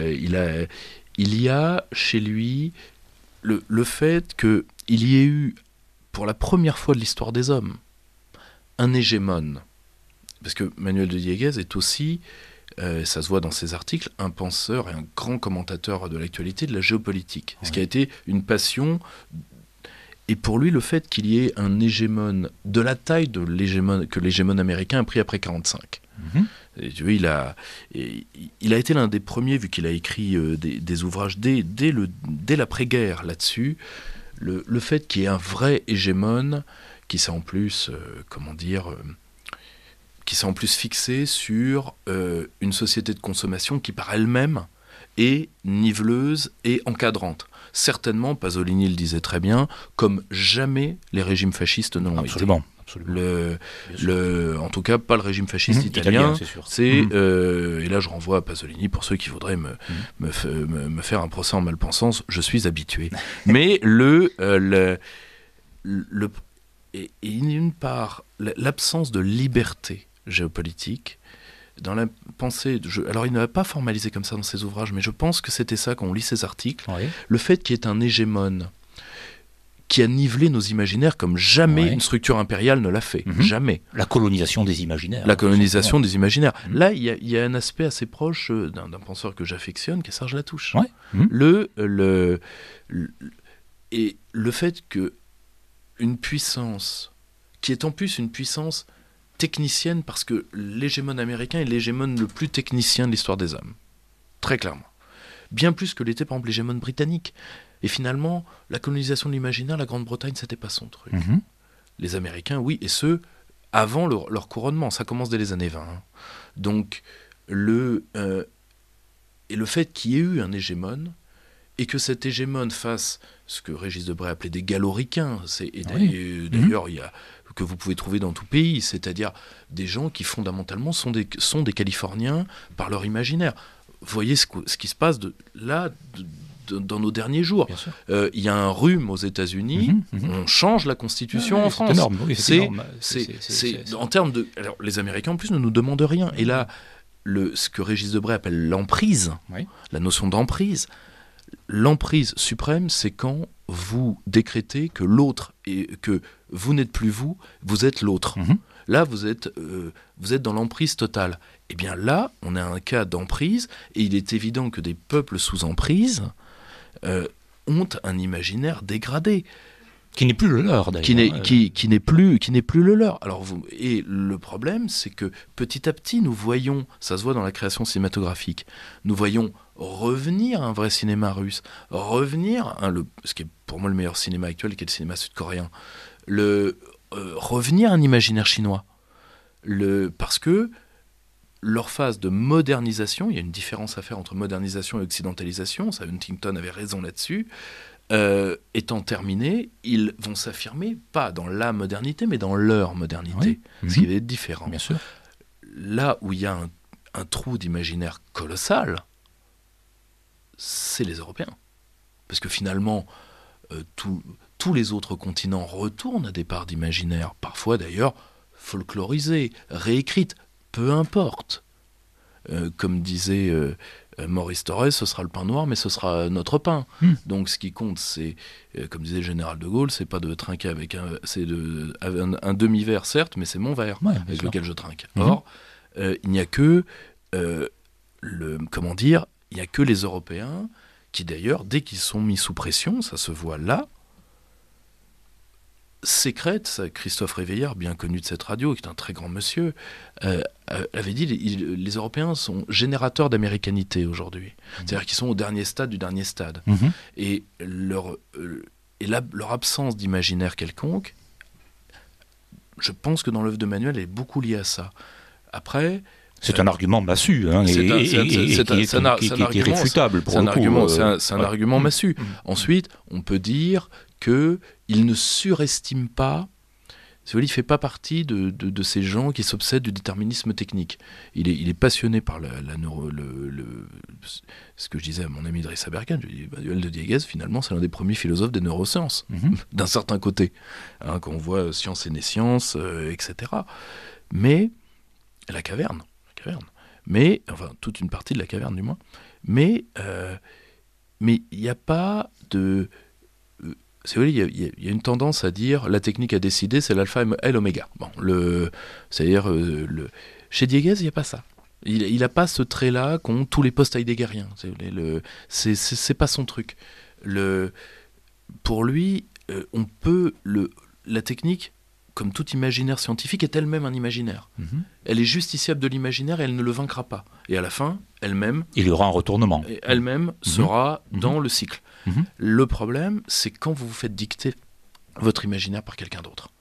y a chez lui le fait qu'il y ait eu, pour la première fois de l'histoire des hommes, un hégémone. Parce que Manuel de Dieguez est aussi, ça se voit dans ses articles, un penseur et un grand commentateur de l'actualité, de la géopolitique. Ce qui a été une passion. Et pour lui, le fait qu'il y ait un hégémone de la taille que l'hégémone américain a pris après 1945. Et tu vois, il a été l'un des premiers, vu qu'il a écrit des ouvrages dès l'après-guerre là-dessus. Le fait qu'il y ait un vrai hégémone qui s'est en plus, fixé sur une société de consommation qui par elle-même est niveleuse et encadrante. Certainement, Pasolini le disait très bien, comme jamais les régimes fascistes ne l'ont été. En tout cas, pas le régime fasciste italien. C'est et là, je renvoie à Pasolini pour ceux qui voudraient me faire un procès en malpensance. Je suis habitué. Mais et d'une part, l'absence de liberté géopolitique dans la pensée. Alors, il ne l'a pas formalisé comme ça dans ses ouvrages, mais je pense que c'était ça quand on lit ses articles. Le fait qu'il y ait un hégémone qui a nivelé nos imaginaires comme jamais une structure impériale ne l'a fait. Jamais. La colonisation des imaginaires. Des imaginaires. Là, il y a un aspect assez proche d'un penseur que j'affectionne, qui est Serge Latouche. Et le fait que une puissance, qui est en plus une puissance technicienne, parce que l'hégémone américain est l'hégémone le plus technicien de l'histoire des hommes. Très clairement. Bien plus que l'était, par exemple, l'hégémone britannique. Et finalement, la colonisation de l'imaginaire, la Grande-Bretagne, c'était pas son truc. Les Américains, oui, et ce, avant leur couronnement. Ça commence dès les années 20. Donc, et le fait qu'il y ait eu un hégémone, et que cet hégémone fasse ce que Régis Debray appelait des galoricains, d'ailleurs, il y a que vous pouvez trouver dans tout pays, c'est-à-dire des gens qui fondamentalement sont des Californiens par leur imaginaire. Vous voyez ce qui se passe dans nos derniers jours. Il y a un rhume aux États-Unis, on change la Constitution en France. C'est énorme. En termes de... Alors, les Américains, en plus, ne nous demandent rien. Et là, ce que Régis Debray appelle l'emprise, la notion d'emprise, l'emprise suprême, c'est quand vous décrétez que l'autre, et que vous n'êtes plus vous êtes l'autre. Là, vous êtes dans l'emprise totale. Eh bien là, on a un cas d'emprise, et il est évident que des peuples sous emprise ont un imaginaire dégradé. Qui n'est plus le leur, d'ailleurs. Qui n'est plus le leur. Alors, et le problème, c'est que petit à petit, nous voyons, ça se voit dans la création cinématographique, nous voyons revenir un vrai cinéma russe, revenir, ce qui est pour moi le meilleur cinéma actuel, qui est le cinéma sud-coréen, revenir un imaginaire chinois. Parce que leur phase de modernisation, il y a une différence à faire entre modernisation et occidentalisation, ça Huntington avait raison là-dessus, étant terminée, ils vont s'affirmer pas dans la modernité, mais dans leur modernité, ce qui va être différent. Bien sûr. Là où il y a un trou d'imaginaire colossal, c'est les Européens. Parce que finalement, tous les autres continents retournent à des parts d'imaginaire, parfois d'ailleurs folklorisées, réécrites, peu importe. Comme disait Maurice Thorez, ce sera le pain noir, mais ce sera notre pain. Donc ce qui compte, c'est, comme disait le général de Gaulle, c'est pas de trinquer avec un demi-verre, certes, mais c'est mon verre avec lequel je trinque. Or, il n'y a que il n'y a que les Européens qui, d'ailleurs, dès qu'ils sont mis sous pression, ça se voit là, sécrètent, ça, Christophe Réveillard, bien connu de cette radio, qui est un très grand monsieur, avait dit les Européens sont générateurs d'américanité aujourd'hui. C'est-à-dire qu'ils sont au dernier stade du dernier stade. Et leur absence d'imaginaire quelconque, je pense que dans l'œuvre de Manuel, elle est beaucoup liée à ça. Après... C'est un argument massu, hein, qui est irréfutable pour le coup. C'est un argument massu. Ensuite, on peut dire qu'il ne surestime pas, il ne fait pas partie de ces gens qui s'obsèdent du déterminisme technique. Il est passionné par ce que je disais à mon ami Idrissa Berkane, je lui dis, Manuel de Dieguez, finalement, c'est l'un des premiers philosophes des neurosciences, d'un certain côté, hein, quand on voit science et nesciences, etc. Mais la caverne, mais enfin toute une partie de la caverne du moins, mais il n'y a pas de... il y a une tendance à dire la technique a décidé, c'est l'alpha et l'oméga. Bon, c'est-à-dire chez Dieguez, il n'y a pas ça. Il n'a pas ce trait-là qu'ont tous les post-heideggeriens. C'est pas son truc. Pour lui, la technique, comme tout imaginaire scientifique, est elle-même un imaginaire. Elle est justiciable de l'imaginaire et elle ne le vaincra pas. Et à la fin, elle-même... Il y aura un retournement. Elle-même sera dans le cycle. Le problème, c'est quand vous vous faites dicter votre imaginaire par quelqu'un d'autre.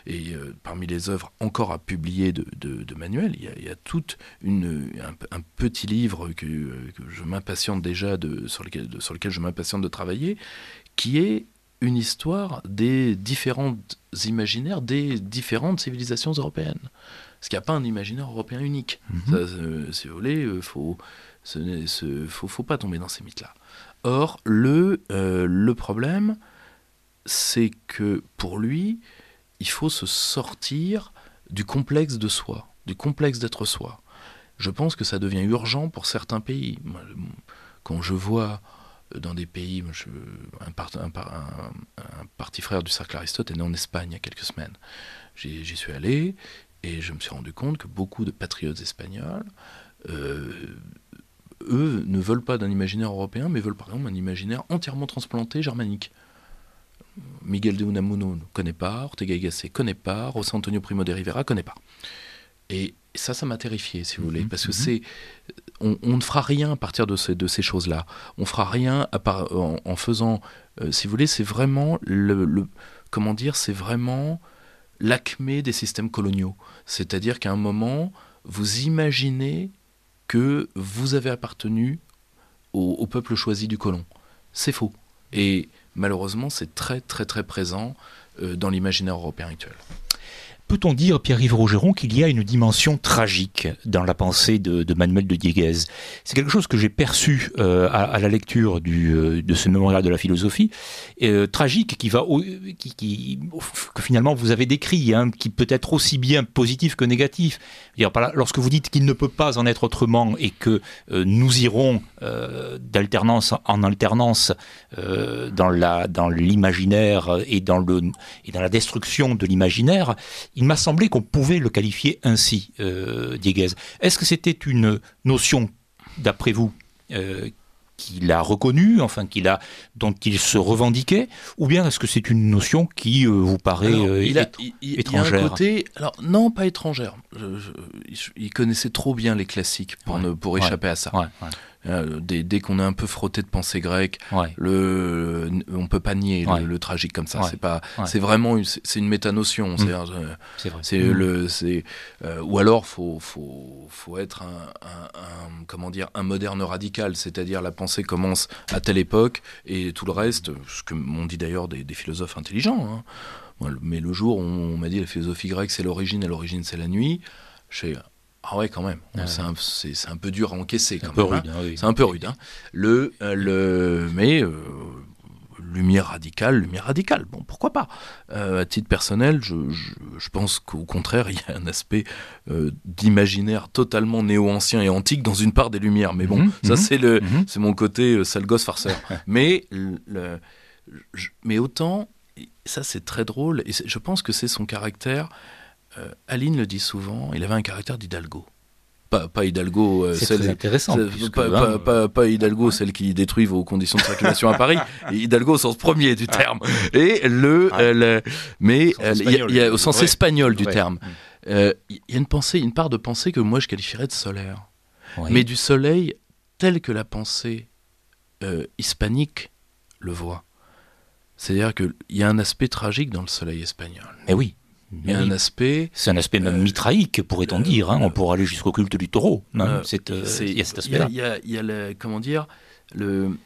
Et parmi les œuvres encore à publier de Manuel, il y a tout un petit livre que je m'impatiente déjà, sur lequel je m'impatiente de travailler, qui est une histoire des différents imaginaires des différentes civilisations européennes. Parce qu'il n'y a pas un imaginaire européen unique. Ça, si vous voulez, faut pas tomber dans ces mythes-là. Or, le problème, c'est que pour lui, il faut se sortir du complexe de soi, du complexe d'être soi. Je pense que ça devient urgent pour certains pays. Moi, quand je vois dans des pays, un parti frère du cercle Aristote est né en Espagne il y a quelques semaines. J'y suis allé et je me suis rendu compte que beaucoup de patriotes espagnols, eux, ne veulent pas d'un imaginaire européen, mais veulent par exemple un imaginaire entièrement transplanté germanique. Miguel de Unamuno ne connaît pas, Ortega y Gasset ne connaît pas, José Antonio Primo de Rivera ne connaît pas. Et ça m'a terrifié, si vous voulez, parce que on ne fera rien à partir de ces choses-là. On ne fera rien en faisant, si vous voulez, c'est vraiment c'est vraiment l'acmé des systèmes coloniaux. C'est-à-dire qu'à un moment, vous imaginez que vous avez appartenu au peuple choisi du colon. C'est faux. Et malheureusement, c'est très très très présent dans l'imaginaire européen actuel. Peut-on dire, Pierre-Yves Rougeron, qu'il y a une dimension tragique dans la pensée de Manuel de Dieguez? C'est quelque chose que j'ai perçu à la lecture de ce mémorial de la philosophie, tragique, que finalement vous avez décrit, hein, qui peut être aussi bien positif que négatif. Lorsque vous dites qu'il ne peut pas en être autrement et que nous irons d'alternance en alternance dans l'imaginaire et dans la destruction de l'imaginaire, il m'a semblé qu'on pouvait le qualifier ainsi, Dieguez. Est-ce que c'était une notion, d'après vous, qu'il a reconnue, enfin dont il se revendiquait, ou bien est-ce que c'est une notion qui vous paraît étrangère? Il y a un côté, alors non, pas étrangère. Il connaissait trop bien les classiques pour échapper à ça. Dès qu'on est un peu frotté de pensée grecque, on peut pas nier le tragique comme ça. C'est vraiment c'est une métanotion. C'est vrai. Ou alors faut être un moderne radical, c'est-à-dire la pensée commence à telle époque et tout le reste, ce que m'ont dit d'ailleurs des philosophes intelligents. Mais le jour où on m'a dit la philosophie grecque c'est l'origine et l'origine c'est la nuit, ah ouais, quand même. C'est un peu dur à encaisser quand même. C'est un peu rude. Mais lumière radicale. Bon, pourquoi pas. À titre personnel, je pense qu'au contraire, il y a un aspect d'imaginaire totalement néo-ancien et antique dans une part des lumières. Mais bon, c'est mon côté sale gosse farceur. Mais autant, ça c'est très drôle. Et je pense que c'est son caractère. Aline le dit souvent, il avait un caractère d'Hidalgo. Pas Hidalgo, c'est très intéressant. Pas Hidalgo, celle qui détruit vos conditions de circulation à Paris. Hidalgo au sens premier du terme. Et mais il y a au sens espagnol du terme. Il y a une part de pensée que moi je qualifierais de solaire. Mais du soleil tel que la pensée hispanique le voit. C'est-à-dire qu'il y a un aspect tragique dans le soleil espagnol. Mais oui. Il y a un aspect... C'est un aspect même mitraïque, pourrait-on dire. On pourrait aller jusqu'au culte du taureau. Il y a cet aspect-là. Il y a comment dire... tu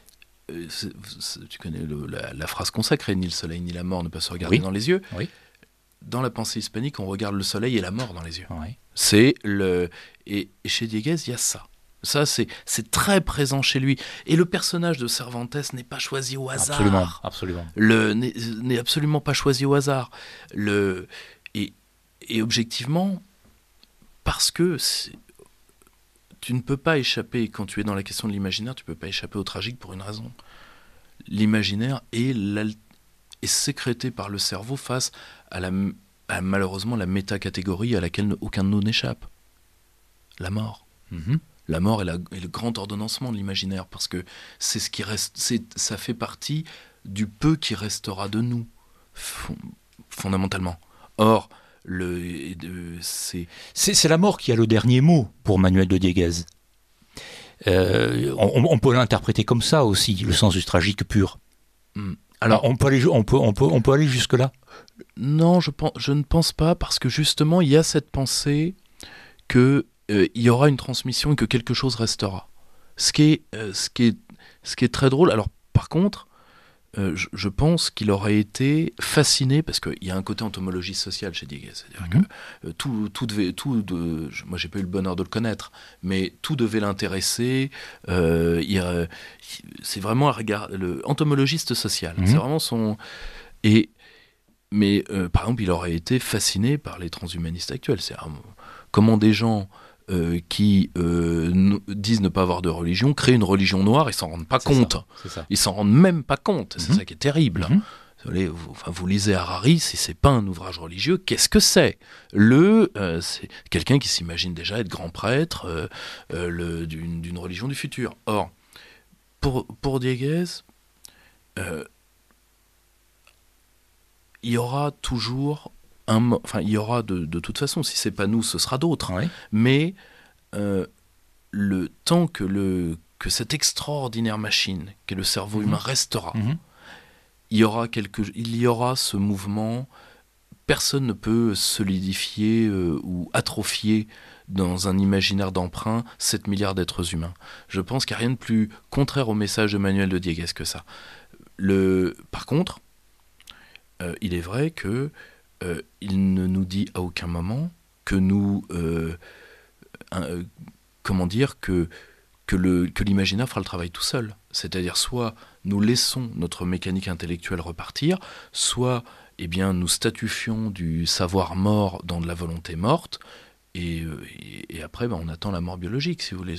connais la phrase consacrée, ni le soleil ni la mort ne peuvent se regarder dans les yeux. Oui. Dans la pensée hispanique, on regarde le soleil et la mort dans les yeux. Oui. Et chez Dieguez, il y a ça. Ça, c'est très présent chez lui. Et le personnage de Cervantes n'est pas choisi au hasard. Absolument. N'est absolument pas choisi au hasard. Et objectivement, parce que tu ne peux pas échapper, quand tu es dans la question de l'imaginaire, tu ne peux pas échapper au tragique pour une raison. L'imaginaire est sécrété par le cerveau face à malheureusement la métacatégorie à laquelle aucun de nous n'échappe. La mort. La mort est le grand ordonnancement de l'imaginaire, parce que c'est ce qui reste, ça fait partie du peu qui restera de nous, fondamentalement. Or, c'est la mort qui a le dernier mot pour Manuel de Dieguez. On peut l'interpréter comme ça aussi, le sens du tragique pur. Alors, on peut aller jusque-là. Non, je ne pense pas, parce que justement, il y a cette pensée que il y aura une transmission et que quelque chose restera. Ce qui est très drôle. Alors, par contre, je pense qu'il aurait été fasciné, parce qu'il y a un côté entomologie sociale chez Dieguez. C'est-à-dire que moi, j'ai pas eu le bonheur de le connaître, mais tout devait l'intéresser. C'est vraiment un regard, le entomologiste social. C'est vraiment son... Mais par exemple, il aurait été fasciné par les transhumanistes actuels. C'est comment des gens qui disent ne pas avoir de religion créent une religion noire et s'en rendent pas compte. Ils s'en rendent même pas compte. C'est ça qui est terrible. Vous lisez Harari, si c'est pas un ouvrage religieux, qu'est-ce que c'est ? C'est quelqu'un qui s'imagine déjà être grand prêtre d'une religion du futur. Or, pour Dieguez, il y aura toujours il y aura de toute façon, si c'est pas nous, ce sera d'autres. Mais le temps que cette extraordinaire machine qu'est le cerveau humain restera, il y aura ce mouvement. Personne ne peut solidifier ou atrophier dans un imaginaire d'emprunt 7 milliards d'êtres humains. Je pense qu'il n'y a rien de plus contraire au message de Manuel de Dieguez que ça. Par contre, il est vrai que il ne nous dit à aucun moment que nous... que l'imaginaire fera le travail tout seul. C'est-à-dire, soit nous laissons notre mécanique intellectuelle repartir, soit nous statufions du savoir mort dans de la volonté morte, et après on attend la mort biologique, si vous voulez.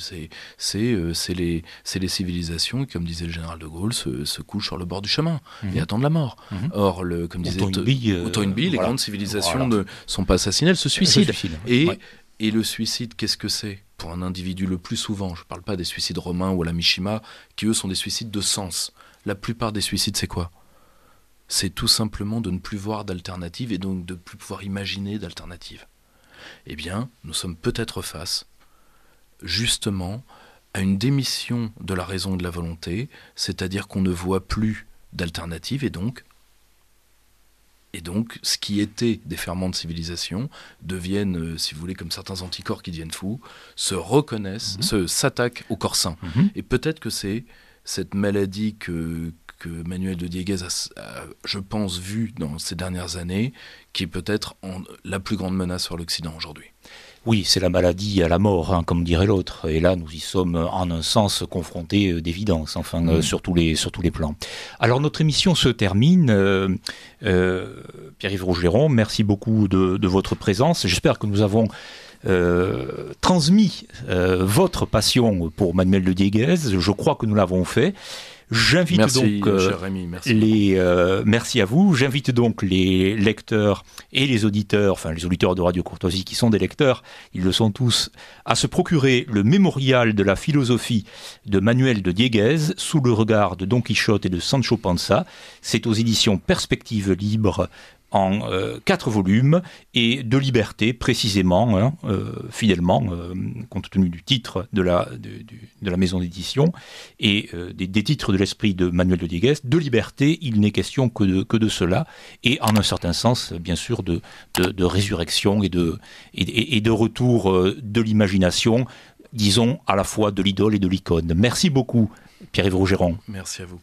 C'est les civilisations, comme disait le général de Gaulle, se couchent sur le bord du chemin et attendent la mort. Or, comme disait Toynbee, les grandes civilisations ne sont pas assassinées, elles se suicident. Et le suicide, qu'est-ce que c'est ? pour un individu le plus souvent, je ne parle pas des suicides romains ou à la Mishima, qui eux sont des suicides de sens. La plupart des suicides, c'est quoi ? C'est tout simplement de ne plus voir d'alternative et donc de ne plus pouvoir imaginer d'alternative. Eh bien, nous sommes peut-être face, justement, à une démission de la raison et de la volonté, c'est-à-dire qu'on ne voit plus d'alternative et donc, ce qui était des ferments de civilisation deviennent, si vous voulez, comme certains anticorps qui deviennent fous, se reconnaissent, s'attaquent au corps sain. Et peut-être que c'est cette maladie que Manuel de Dieguez a, je pense, vue dans ces dernières années, qui est peut-être la plus grande menace sur l'Occident aujourd'hui. Oui, c'est la maladie à la mort, hein, comme dirait l'autre. Et là, nous y sommes en un sens confrontés d'évidence, sur tous les plans. Alors, notre émission se termine. Pierre-Yves Rougeron, merci beaucoup de votre présence. J'espère que nous avons transmis votre passion pour Manuel de Dieguez. Je crois que nous l'avons fait. J'invite cher Rémi, merci à vous. J'invite donc les lecteurs et les auditeurs, enfin les auditeurs de Radio Courtoisie qui sont des lecteurs, ils le sont tous, à se procurer le mémorial de la philosophie de Manuel de Dieguez sous le regard de Don Quichotte et de Sancho Panza. C'est aux éditions Perspectives Libres en 4 volumes et de liberté précisément, fidèlement, compte tenu du titre de la maison d'édition et des titres de l'esprit de Manuel de Dieguez. De liberté, il n'est question que de cela, et en un certain sens, bien sûr, de résurrection et de retour de l'imagination, disons à la fois de l'idole et de l'icône. Merci beaucoup, Pierre-Yves Rougeron. Merci à vous.